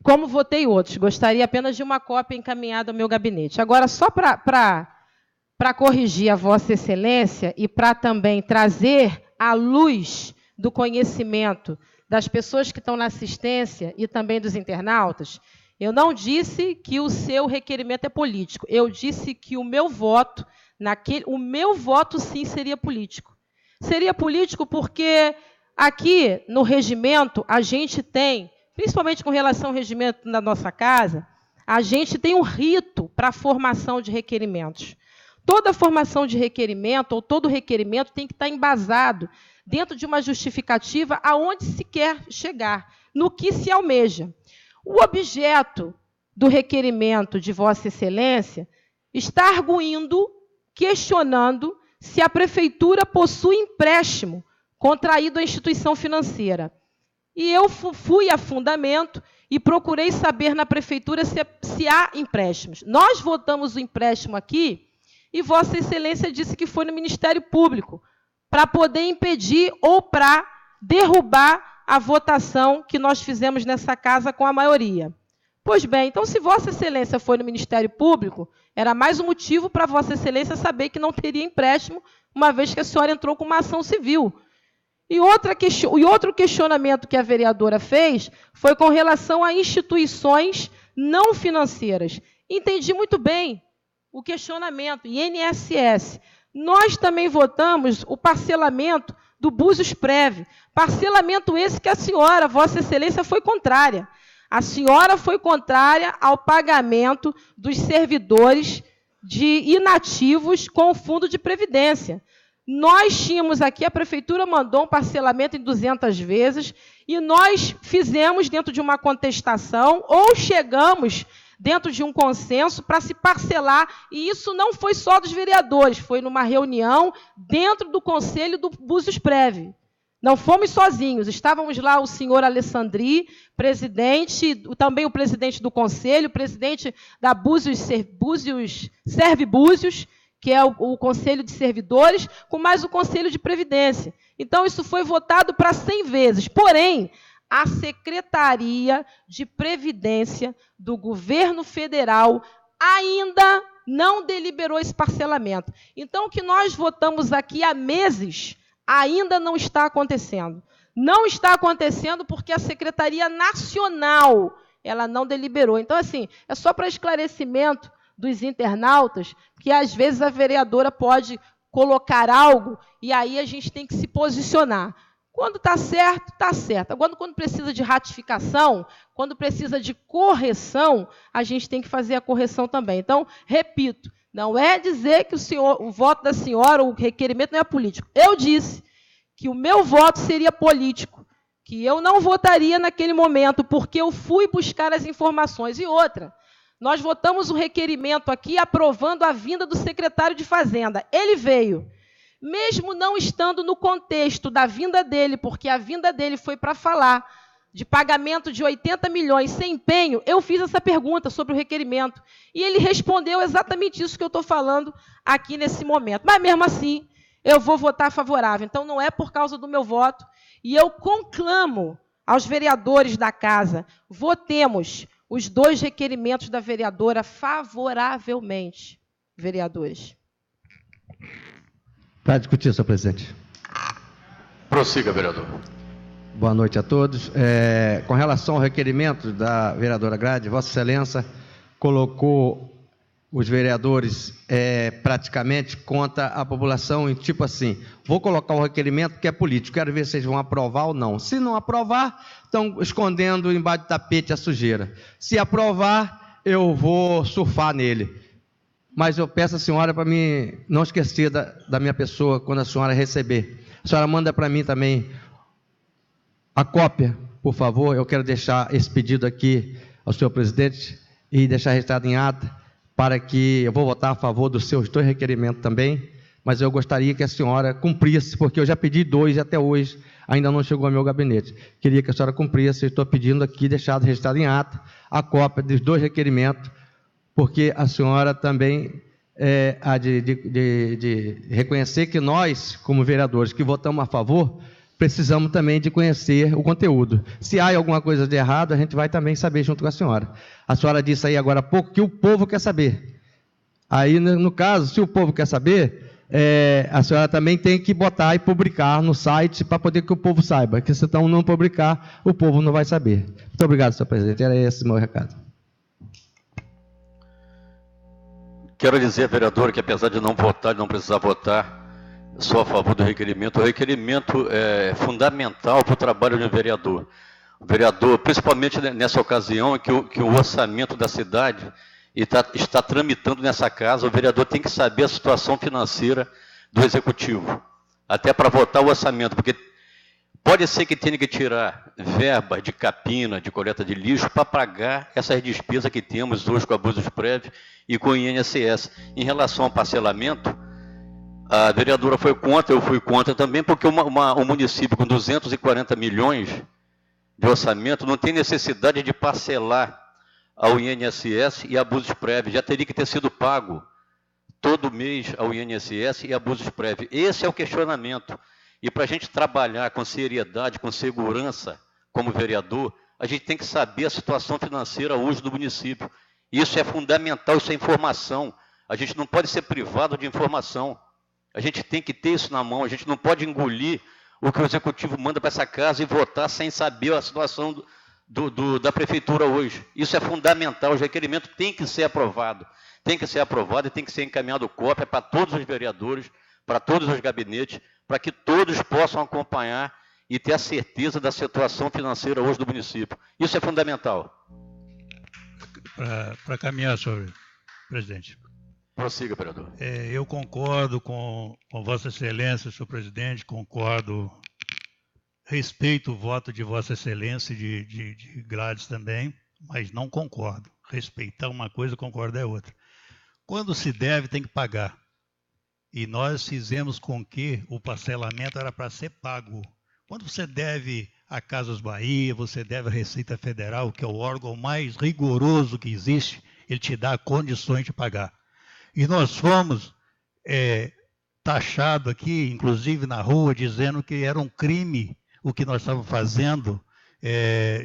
Como votei outros, gostaria apenas de uma cópia encaminhada ao meu gabinete. Agora, só para corrigir a Vossa Excelência e para também trazer à luz do conhecimento das pessoas que estão na assistência e também dos internautas, eu não disse que o seu requerimento é político. Eu disse que o meu voto, sim, seria político. Seria político porque aqui no regimento a gente tem, principalmente com relação ao regimento da nossa casa, a gente tem um rito para a formação de requerimentos. Toda formação de requerimento, ou todo requerimento, tem que estar embasado dentro de uma justificativa aonde se quer chegar, no que se almeja. O objeto do requerimento de Vossa Excelência está arguindo, questionando se a Prefeitura possui empréstimo contraído à instituição financeira. E eu fui a fundamento e procurei saber na Prefeitura se há empréstimos. Nós votamos o empréstimo aqui e Vossa Excelência disse que foi no Ministério Público para poder impedir ou para derrubar a votação que nós fizemos nessa casa com a maioria. Pois bem, então se Vossa Excelência foi no Ministério Público, era mais um motivo para Vossa Excelência saber que não teria empréstimo, uma vez que a senhora entrou com uma ação civil. E outro questionamento que a vereadora fez foi com relação a instituições não financeiras. Entendi muito bem o questionamento, INSS. Nós também votamos o parcelamento do Búzios Prev. Parcelamento esse que a senhora, Vossa Excelência, foi contrária. A senhora foi contrária ao pagamento dos servidores inativos com o Fundo de Previdência. Nós tínhamos aqui, a Prefeitura mandou um parcelamento em 200 vezes, e nós fizemos dentro de uma contestação, ou chegamos dentro de um consenso para se parcelar, e isso não foi só dos vereadores, foi numa reunião dentro do Conselho do Búzios Prev. Não fomos sozinhos, estávamos lá o senhor Alessandri, presidente, também o presidente do Conselho, o presidente da Serve Búzios, que é o Conselho de Servidores, com mais o Conselho de Previdência. Então, isso foi votado para 100 vezes. Porém, a Secretaria de Previdência do Governo Federal ainda não deliberou esse parcelamento. Então, o que nós votamos aqui há meses ainda não está acontecendo. Não está acontecendo porque a Secretaria Nacional ela não deliberou. Então, assim, é só para esclarecimento dos internautas, que às vezes a vereadora pode colocar algo e aí a gente tem que se posicionar. Quando está certo, está certo. Agora, quando precisa de ratificação, quando precisa de correção, a gente tem que fazer a correção também. Então, repito, não é dizer que o voto da senhora, o requerimento não é político. Eu disse que o meu voto seria político, que eu não votaria naquele momento, porque eu fui buscar as informações. E outra, nós votamos o requerimento aqui aprovando a vinda do secretário de Fazenda. Ele veio. Mesmo não estando no contexto da vinda dele, porque a vinda dele foi para falar de pagamento de 80 milhões sem empenho, eu fiz essa pergunta sobre o requerimento. E ele respondeu exatamente isso que eu estou falando aqui nesse momento. Mas, mesmo assim, eu vou votar favorável. Então, não é por causa do meu voto. E eu conclamo aos vereadores da casa, votemos os 2 requerimentos da vereadora favoravelmente, vereadores. Para discutir, senhor presidente. Prossiga, vereador. Boa noite a todos. Com relação ao requerimento da vereadora Grade, Vossa Excelência colocou os vereadores praticamente contra a população, em tipo assim, vou colocar o requerimento que é político, quero ver se vocês vão aprovar ou não. Se não aprovar, estão escondendo embaixo do tapete a sujeira. Se aprovar, eu vou surfar nele. Mas eu peço à senhora para mim não esquecer da minha pessoa quando a senhora receber. A senhora manda para mim também a cópia, por favor. Eu quero deixar esse pedido aqui ao senhor presidente e deixar registrado em ata, para que eu vou votar a favor dos seus 2 requerimentos também, mas eu gostaria que a senhora cumprisse, porque eu já pedi 2 e até hoje ainda não chegou ao meu gabinete. Queria que a senhora cumprisse, eu estou pedindo aqui, deixado registrado em ata, a cópia dos 2 requerimentos, porque a senhora também há de reconhecer que nós, como vereadores que votamos a favor, precisamos também de conhecer o conteúdo. Se há alguma coisa de errado, a gente vai também saber junto com a senhora. A senhora disse aí agora há pouco que o povo quer saber. Aí, no caso, se o povo quer saber, a senhora também tem que botar e publicar no site para poder que o povo saiba, que se então não publicar, o povo não vai saber. Muito obrigado, senhor presidente. Era esse o meu recado. Quero dizer, vereador, que apesar de não votar, de não precisar votar, sou a favor do requerimento. O requerimento é fundamental para o trabalho de um vereador. O vereador, principalmente nessa ocasião, que o orçamento da cidade está tramitando nessa casa, o vereador tem que saber a situação financeira do executivo, até para votar o orçamento, porque pode ser que tenha que tirar verba de capina, de coleta de lixo, para pagar essas despesas que temos hoje com abusos prévios e com o INSS. Em relação ao parcelamento, a vereadora foi contra, eu fui contra também, porque um município com 240 milhões de orçamento não tem necessidade de parcelar ao INSS e abusos prévios. Já teria que ter sido pago todo mês ao INSS e abusos prévios. Esse é o questionamento. E para a gente trabalhar com seriedade, com segurança, como vereador, a gente tem que saber a situação financeira hoje do município. Isso é fundamental, isso é informação. A gente não pode ser privado de informação. A gente tem que ter isso na mão, a gente não pode engolir o que o executivo manda para essa casa e votar sem saber a situação da prefeitura hoje. Isso é fundamental, o requerimento tem que ser aprovado e tem que ser encaminhado cópia para todos os vereadores, para todos os gabinetes, para que todos possam acompanhar e ter a certeza da situação financeira hoje do município. Isso é fundamental. Para caminhar, senhor presidente. Prossiga, vereador. Eu concordo com Vossa Excelência, senhor presidente, concordo, respeito o voto de Vossa Excelência e de Gladys também, mas não concordo. Respeitar uma coisa, concordar é outra. Quando se deve, tem que pagar. E nós fizemos com que o parcelamento era para ser pago. Quando você deve a Casas Bahia, você deve à Receita Federal, que é o órgão mais rigoroso que existe, ele te dá condições de pagar. E nós fomos taxados aqui, inclusive na rua, dizendo que era um crime o que nós estávamos fazendo,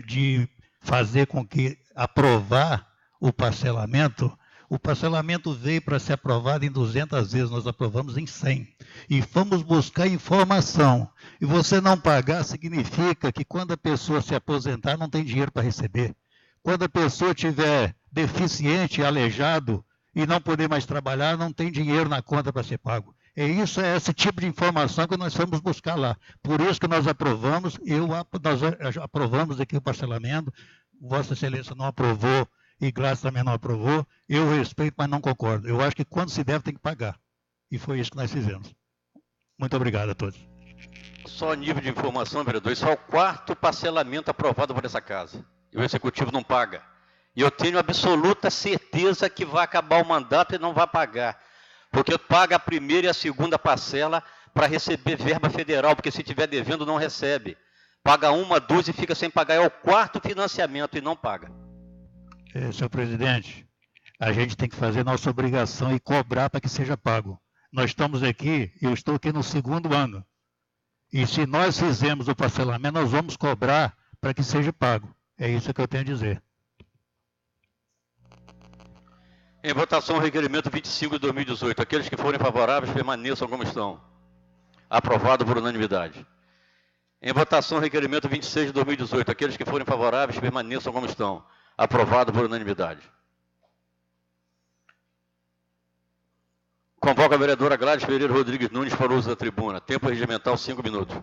de fazer com que aprovar o parcelamento. O parcelamento veio para ser aprovado em 200 vezes, nós aprovamos em 100. E fomos buscar informação. E você não pagar significa que quando a pessoa se aposentar, não tem dinheiro para receber. Quando a pessoa estiver deficiente, aleijado, e não poder mais trabalhar, não tem dinheiro na conta para ser pago. É esse tipo de informação que nós fomos buscar lá. Por isso que nós aprovamos, nós aprovamos aqui o parcelamento, Vossa Excelência não aprovou, e Gladys também não aprovou. Eu respeito, mas não concordo. Eu acho que quando se deve, tem que pagar. E foi isso que nós fizemos. Muito obrigado a todos. Só nível de informação, vereador, isso é o 4º parcelamento aprovado por essa casa. E o Executivo não paga. E eu tenho absoluta certeza que vai acabar o mandato e não vai pagar. Porque paga a primeira e a segunda parcela para receber verba federal, porque se estiver devendo não recebe. Paga 1, 2 e fica sem pagar. É o 4º financiamento e não paga. Senhor presidente, a gente tem que fazer nossa obrigação e cobrar para que seja pago. Nós estamos aqui, eu estou aqui no 2º ano. E se nós fizermos o parcelamento, nós vamos cobrar para que seja pago. É isso que eu tenho a dizer. Em votação, o requerimento 25 de 2018. Aqueles que forem favoráveis permaneçam como estão. Aprovado por unanimidade. Em votação, o requerimento 26 de 2018. Aqueles que forem favoráveis permaneçam como estão. Aprovado por unanimidade. Convoco a vereadora Gladys Pereira Rodrigues Nunes para o uso da tribuna. Tempo regimental, 5 minutos.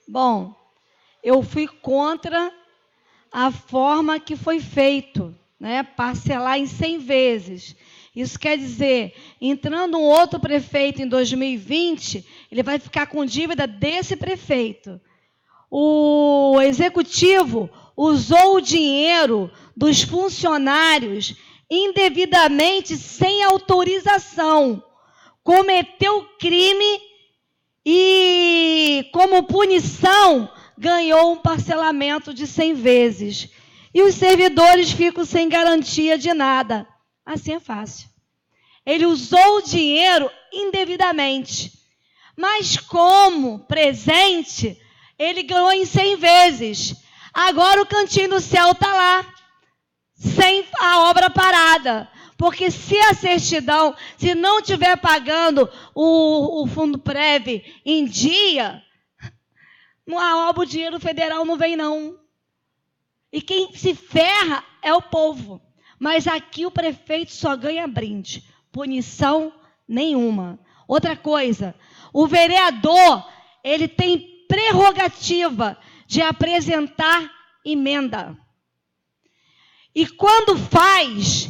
Bom, eu fui contra a forma que foi feito, né? Parcelar em 100 vezes. Isso quer dizer, entrando um outro prefeito em 2020, ele vai ficar com dívida desse prefeito. O executivo usou o dinheiro dos funcionários indevidamente, sem autorização. Cometeu crime e, como punição, ganhou um parcelamento de 100 vezes. E os servidores ficam sem garantia de nada. Assim é fácil. Ele usou o dinheiro indevidamente. Mas como presente, ele ganhou em 100 vezes. Agora o Cantinho do Céu está lá, sem a obra parada. Porque se a certidão, se não estiver pagando o Fundo Prev em dia, a obra, o dinheiro federal não vem, não. E quem se ferra é o povo. Mas aqui o prefeito só ganha brinde. Punição nenhuma. Outra coisa, o vereador, ele tem prerrogativa de apresentar emenda. E quando faz,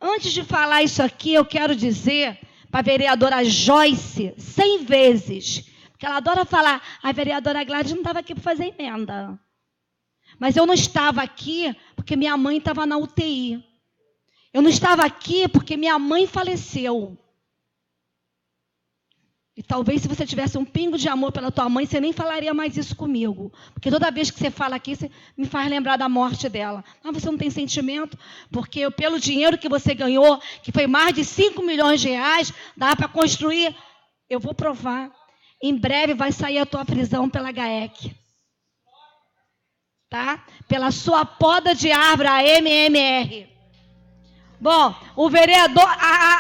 antes de falar isso aqui, eu quero dizer para a vereadora Joyce 100 vezes, porque ela adora falar, a vereadora Gladys não estava aqui para fazer emenda. Mas eu não estava aqui porque minha mãe estava na UTI. Eu não estava aqui porque minha mãe faleceu. E talvez se você tivesse um pingo de amor pela tua mãe, você nem falaria mais isso comigo. Porque toda vez que você fala aqui, você me faz lembrar da morte dela. Mas você não tem sentimento, porque pelo dinheiro que você ganhou, que foi mais de 5 milhões de reais, dá para construir. Eu vou provar. Em breve vai sair a tua prisão pela GAEC. Tá? Pela sua poda de árvore, a MMR. Bom, o vereador...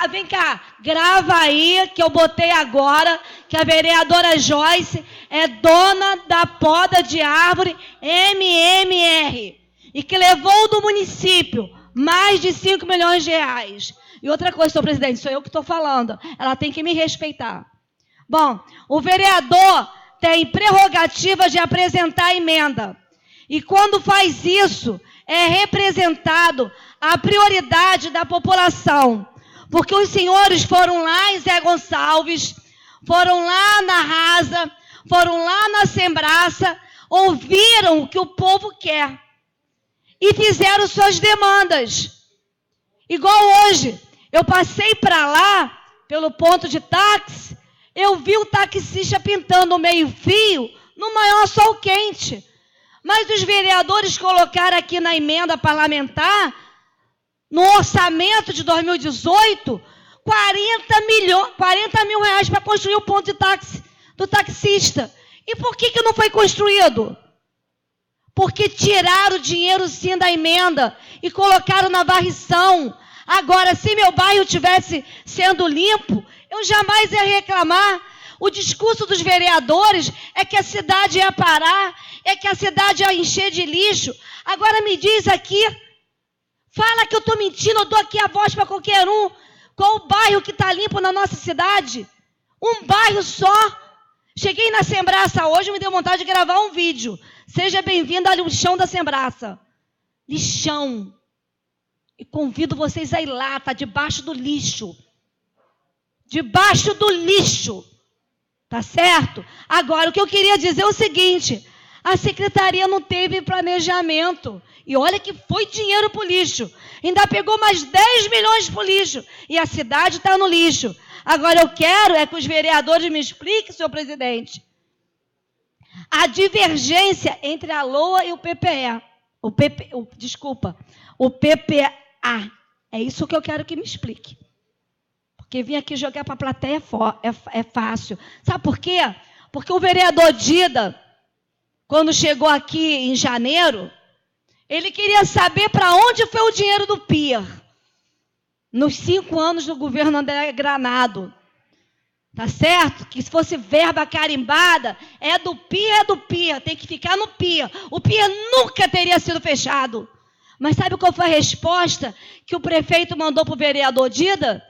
vem cá, grava aí, que eu botei agora, que a vereadora Joyce é dona da poda de árvore MMR. E que levou do município mais de 5 milhões de reais. E outra coisa, senhor presidente, sou eu que estou falando. Ela tem que me respeitar. Bom, o vereador tem prerrogativa de apresentar emenda. E quando faz isso, é representado a prioridade da população. Porque os senhores foram lá em Zé Gonçalves, foram lá na Rasa, foram lá na Sembraça, ouviram o que o povo quer e fizeram suas demandas. Igual hoje, eu passei para lá, pelo ponto de táxi, eu vi o taxista pintando o meio-fio no maior sol quente. Mas os vereadores colocaram aqui na emenda parlamentar, no orçamento de 2018, 40 mil reais para construir o ponto de táxi do taxista. E por que não foi construído? Porque tiraram o dinheiro sim da emenda e colocaram na varrição. Agora, se meu bairro tivesse sendo limpo, eu jamais ia reclamar. O discurso dos vereadores é que a cidade ia parar, é que a cidade ia encher de lixo. Agora me diz aqui, fala que eu estou mentindo, eu dou aqui a voz para qualquer um. Qual o bairro que está limpo na nossa cidade? Um bairro só. Cheguei na Sembraça hoje, me deu vontade de gravar um vídeo. Seja bem-vindo ao lixão da Sembraça. Lixão. E convido vocês a ir lá, tá debaixo do lixo. Debaixo do lixo. Tá certo? Agora, o que eu queria dizer é o seguinte: a secretaria não teve planejamento. E olha que foi dinheiro para o lixo. Ainda pegou mais 10 milhões para o lixo. E a cidade está no lixo. Agora, eu quero é que os vereadores me expliquem, senhor presidente, a divergência entre a LOA e o PPE. O PPA. É isso que eu quero que me explique. Porque vir aqui jogar para a plateia é fácil. Sabe por quê? Porque o vereador Dida, quando chegou aqui em janeiro, ele queria saber para onde foi o dinheiro do PIR. Nos 5 anos do governo André Granado. Tá certo? Que se fosse verba carimbada, é do PIR, tem que ficar no PIR. O PIR nunca teria sido fechado. Mas sabe qual foi a resposta que o prefeito mandou para o vereador Dida?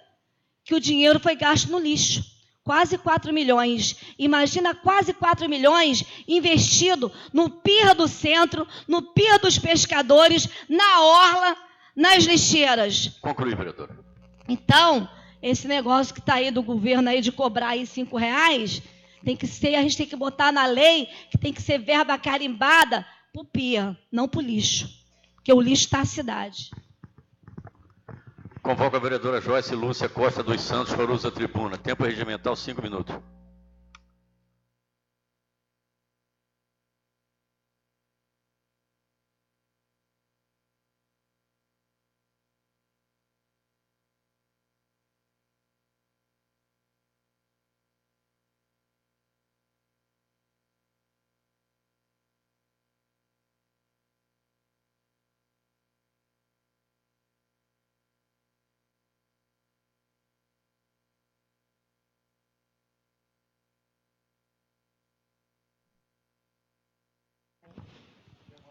Que o dinheiro foi gasto no lixo. Quase 4 milhões. Imagina quase 4 milhões investido no PIR do centro, no PIR dos pescadores, na orla, nas lixeiras. Conclui, vereador. Então, esse negócio que está aí do governo aí de cobrar aí R$5, tem que ser, a gente tem que botar na lei que tem que ser verba carimbada para o PIR, não para o lixo. Porque o lixo está na cidade. Convoco a vereadora Joyce Lúcia Costa dos Santos para uso da tribuna. Tempo regimental, 5 minutos.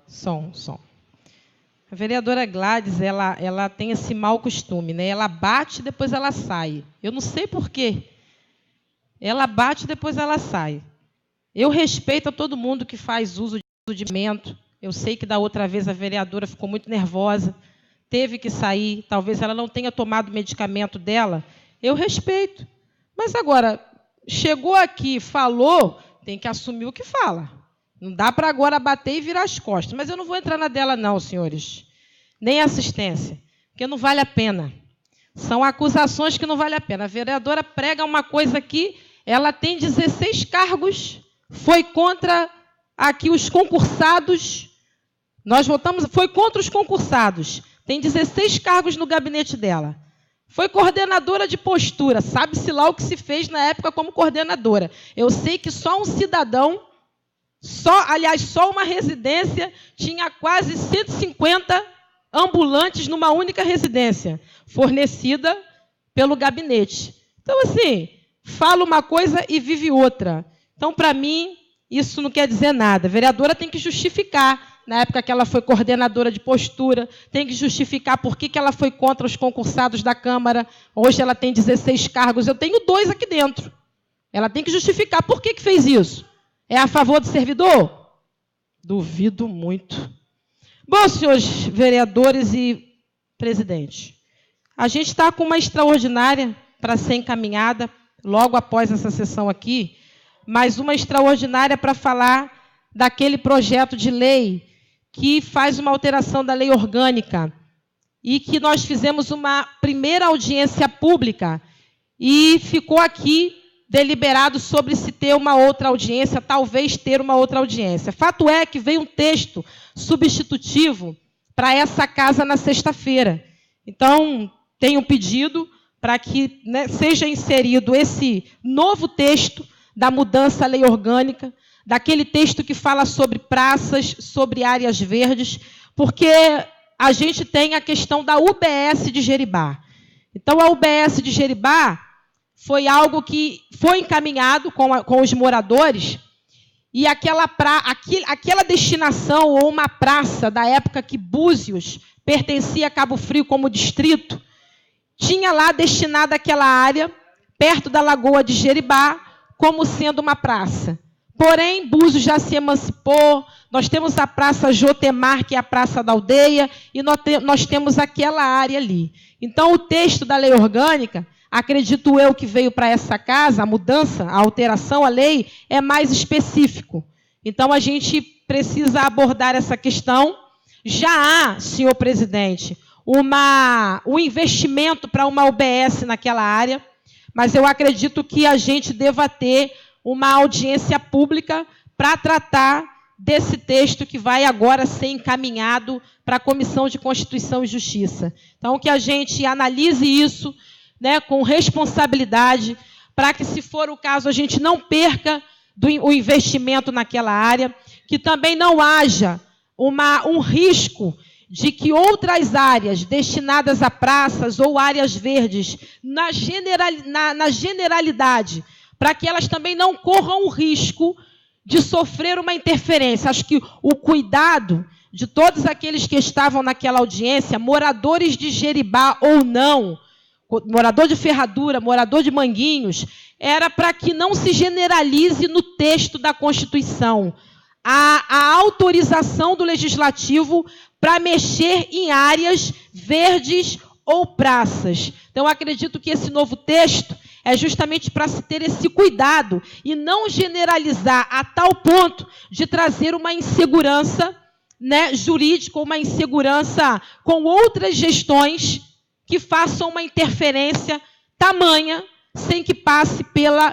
Som. A vereadora Gladys, ela tem esse mau costume, né? Ela bate e depois ela sai. Eu não sei por quê. Ela bate e depois ela sai. Eu respeito a todo mundo que faz uso de medicamento. Eu sei que da outra vez a vereadora ficou muito nervosa, teve que sair, talvez ela não tenha tomado o medicamento dela. Eu respeito. Mas agora, chegou aqui, falou, tem que assumir o que fala. Não dá para agora bater e virar as costas. Mas eu não vou entrar na dela não, senhores. Nem assistência. Porque não vale a pena. São acusações que não vale a pena. A vereadora prega uma coisa aqui, ela tem 16 cargos, foi contra aqui os concursados. Nós votamos, foi contra os concursados. Tem 16 cargos no gabinete dela. Foi coordenadora de postura. Sabe-se lá o que se fez na época como coordenadora. Eu sei que só um cidadão, só uma residência tinha quase 150 ambulantes numa única residência, fornecida pelo gabinete. Então, assim, fala uma coisa e vive outra. Então, para mim, isso não quer dizer nada. A vereadora tem que justificar, na época que ela foi coordenadora de postura, tem que justificar por que ela foi contra os concursados da Câmara. Hoje ela tem 16 cargos, eu tenho 2 aqui dentro. Ela tem que justificar por que fez isso. É a favor do servidor? Duvido muito. Bom, senhores vereadores e presidente, a gente está com uma extraordinária para ser encaminhada logo após essa sessão aqui, mas uma extraordinária para falar daquele projeto de lei que faz uma alteração da lei orgânica e que nós fizemos uma primeira audiência pública e ficou aqui deliberado sobre se ter uma outra audiência, talvez ter uma outra audiência. Fato é que veio um texto substitutivo para essa casa na sexta-feira. Então, tenho pedido para que seja inserido esse novo texto da mudança à lei orgânica, daquele texto que fala sobre praças, sobre áreas verdes, porque a gente tem a questão da UBS de Jeribá. Então, a UBS de Jeribá foi algo que foi encaminhado com os moradores e aquela destinação ou uma praça da época que Búzios pertencia a Cabo Frio como distrito, tinha lá destinada aquela área, perto da Lagoa de Jeribá, como sendo uma praça. Porém, Búzios já se emancipou, nós temos a Praça Jotemar, que é a Praça da Aldeia, e nós temos aquela área ali. Então, o texto da lei orgânica, acredito eu que veio para essa casa, a mudança, a alteração à lei, é mais específico. Então, a gente precisa abordar essa questão. Já há, senhor presidente, um investimento para uma UBS naquela área, mas eu acredito que a gente deva ter uma audiência pública para tratar desse texto que vai agora ser encaminhado para a Comissão de Constituição e Justiça. Então, que a gente analise isso, né, com responsabilidade, para que, se for o caso, a gente não perca o investimento naquela área, que também não haja um risco de que outras áreas destinadas a praças ou áreas verdes, na generalidade, para que elas também não corram o risco de sofrer uma interferência. Acho que o cuidado de todos aqueles que estavam naquela audiência, moradores de Jeribá ou não, morador de Ferradura, morador de Manguinhos, era para que não se generalize no texto da Constituição a autorização do Legislativo para mexer em áreas verdes ou praças. Então, acredito que esse novo texto é justamente para se ter esse cuidado e não generalizar a tal ponto de trazer uma insegurança, né, jurídica, uma insegurança com outras gestões que façam uma interferência tamanha sem que passe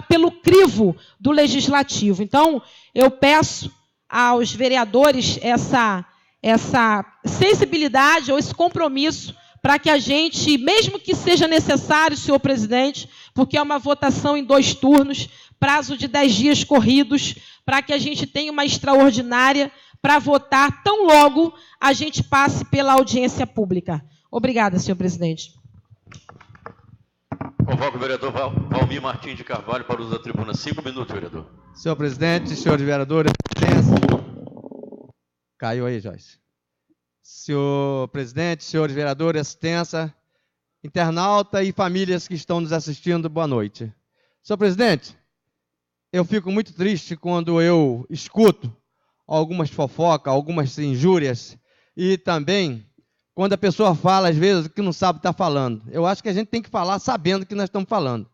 pelo crivo do Legislativo. Então, eu peço aos vereadores essa sensibilidade ou esse compromisso para que a gente, mesmo que seja necessário, senhor presidente, porque é uma votação em 2 turnos, prazo de 10 dias corridos, para que a gente tenha uma extraordinária para votar tão logo a gente passe pela audiência pública. Obrigada, senhor presidente. Convoco o vereador Valmir Martins de Carvalho para o uso da tribuna. 5 minutos, vereador. Senhor presidente, senhores vereadores, caiu aí, Joyce. Senhor presidente, senhores vereadores, assistência, internauta e famílias que estão nos assistindo, boa noite. Senhor presidente, eu fico muito triste quando eu escuto algumas fofocas, algumas injúrias, e também quando a pessoa fala, às vezes, que não sabe o que está falando. Eu acho que a gente tem que falar sabendo o que nós estamos falando.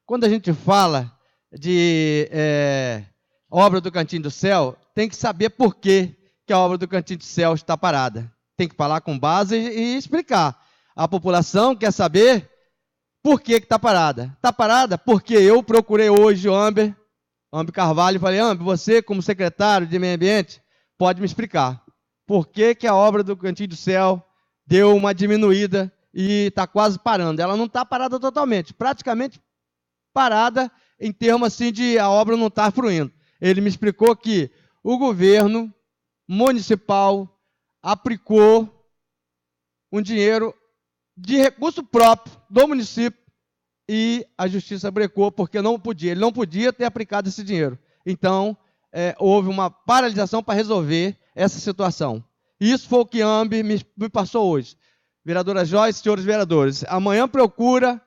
Quando a gente fala de obra do Cantinho do Céu, tem que saber por que a obra do Cantinho do Céu está parada. Tem que falar com base e explicar. A população quer saber por que está parada. Está parada porque eu procurei hoje o Amber Carvalho e falei, Amber, você como secretário de Meio Ambiente, pode me explicar por que a obra do Cantinho do Céu deu uma diminuída e está quase parando. Ela não está parada totalmente, praticamente parada em termos assim de a obra não estar fluindo. Ele me explicou que o governo municipal aplicou um dinheiro de recurso próprio do município e a justiça brecou porque ele não podia ter aplicado esse dinheiro. Então, houve uma paralisação para resolver essa situação. Isso foi o que a Amber me passou hoje. Vereadora Joyce, senhores vereadores, amanhã procura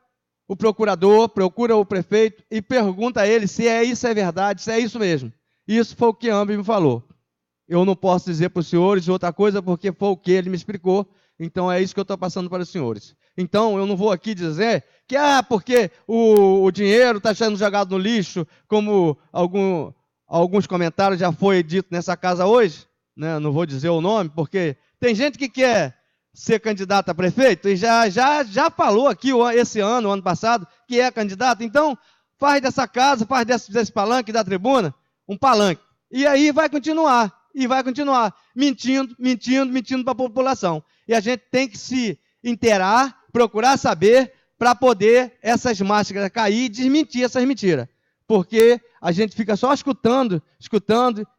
o procurador, procura o prefeito e pergunta a ele se isso é verdade, se é isso mesmo. Isso foi o que a Amber me falou. Eu não posso dizer para os senhores outra coisa porque foi o que ele me explicou, então é isso que eu estou passando para os senhores. Então, eu não vou aqui dizer que porque o dinheiro está sendo jogado no lixo, como alguns comentários já foi dito nessa casa hoje, né? Não vou dizer o nome, porque tem gente que quer ser candidato a prefeito e já falou aqui esse ano passado, que é candidato. Então, faz dessa casa, faz desse palanque da tribuna, um palanque. E aí vai continuar mentindo para a população. E a gente tem que se inteirar, procurar saber, para poder essas máscaras cair e desmentir essas mentiras. Porque a gente fica só escutando,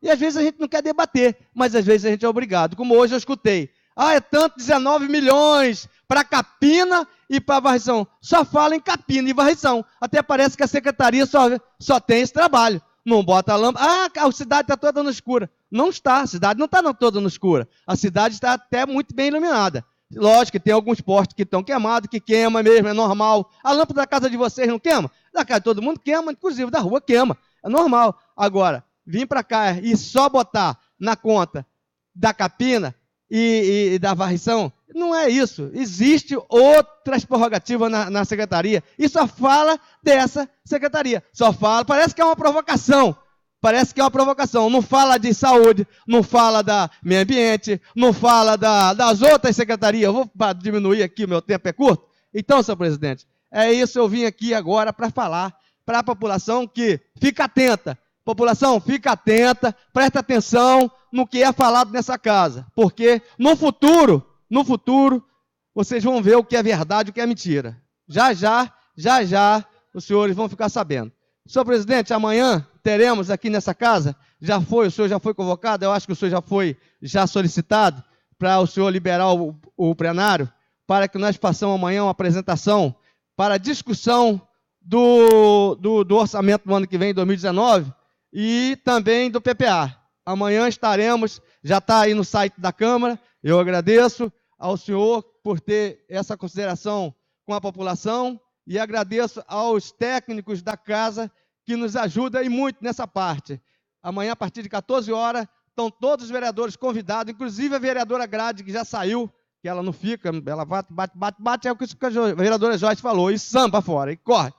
e às vezes a gente não quer debater, mas às vezes a gente é obrigado. Como hoje eu escutei, é tanto 19 milhões para Capina e para varrição. Só fala em Capina e varrição. Até parece que a secretaria só tem esse trabalho. Não bota a lâmpada. A cidade está toda no escuro. Não está, a cidade não está toda no escuro. A cidade está até muito bem iluminada. Lógico que tem alguns postes que estão queimados, que queima mesmo, é normal. A lâmpada da casa de vocês não queima? Da casa de todo mundo queima, inclusive da rua queima. É normal. Agora, vir para cá e só botar na conta da capina e da varrição, não é isso. Existe outras prerrogativas na secretaria. E só fala dessa secretaria. Só fala, parece que é uma provocação. Parece que é uma provocação. Não fala de saúde, não fala da meio ambiente, não fala das outras secretarias. Eu vou diminuir aqui, meu tempo é curto. Então, senhor presidente, é isso. Eu vim aqui agora para falar para a população que fica atenta. População, fica atenta, presta atenção no que é falado nessa casa. Porque no futuro, vocês vão ver o que é verdade e o que é mentira. Já, os senhores vão ficar sabendo. Senhor presidente, amanhã teremos aqui nessa casa, o senhor já foi convocado, eu acho que o senhor já foi solicitado para o senhor liberar o plenário, para que nós façamos amanhã uma apresentação para discussão do orçamento do ano que vem, 2019, e também do PPA. Amanhã estaremos, já está aí no site da Câmara, eu agradeço ao senhor por ter essa consideração com a população, e agradeço aos técnicos da casa que nos ajudam e muito nessa parte. Amanhã, a partir de 14 horas, estão todos os vereadores convidados, inclusive a vereadora Grade, que já saiu, que ela não fica, ela bate, é o que a vereadora Joyce falou, e samba fora, e corre,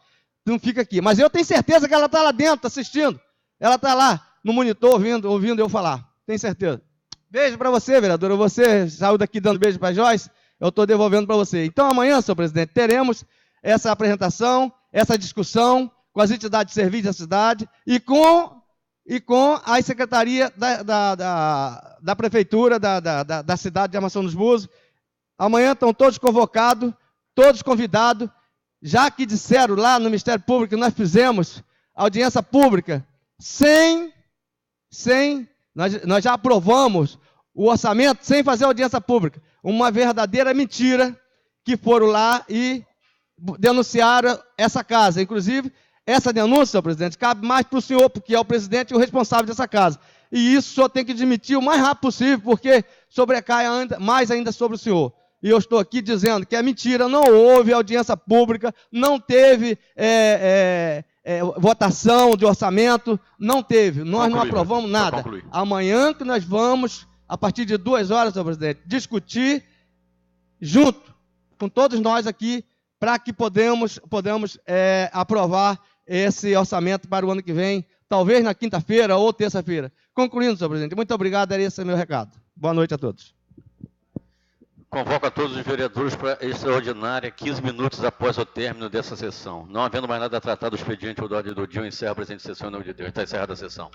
não fica aqui. Mas eu tenho certeza que ela está lá dentro, assistindo, ela está lá no monitor, ouvindo eu falar, tenho certeza. Beijo para você, vereadora, você saiu daqui dando beijo para a Joyce, eu estou devolvendo para você. Então, amanhã, senhor presidente, teremos essa apresentação, essa discussão com as entidades de serviço da cidade e com a secretaria da prefeitura da cidade de Armação dos Búzios. Amanhã estão todos convocados, todos convidados, já que disseram lá no Ministério Público que nós fizemos audiência pública nós já aprovamos o orçamento sem fazer audiência pública. Uma verdadeira mentira, que foram lá e denunciaram essa casa. Inclusive, essa denúncia, senhor presidente, cabe mais para o senhor, porque é o presidente e o responsável dessa casa. E isso o senhor tem que admitir o mais rápido possível, porque sobrecai mais ainda sobre o senhor. E eu estou aqui dizendo que é mentira, não houve audiência pública, não teve votação de orçamento, não teve. Nós não aprovamos nada. Amanhã que nós vamos, a partir de 2 horas, senhor presidente, discutir junto com todos nós aqui, para que podemos aprovar esse orçamento para o ano que vem, talvez na quinta-feira ou terça-feira. Concluindo, senhor presidente, muito obrigado, esse é meu recado. Boa noite a todos. Convoco a todos os vereadores para a extraordinária, 15 minutos após o término dessa sessão. Não havendo mais nada a tratar do expediente ou da ordem do dia, eu encerro a presente sessão em nome de Deus. Está encerrada a sessão.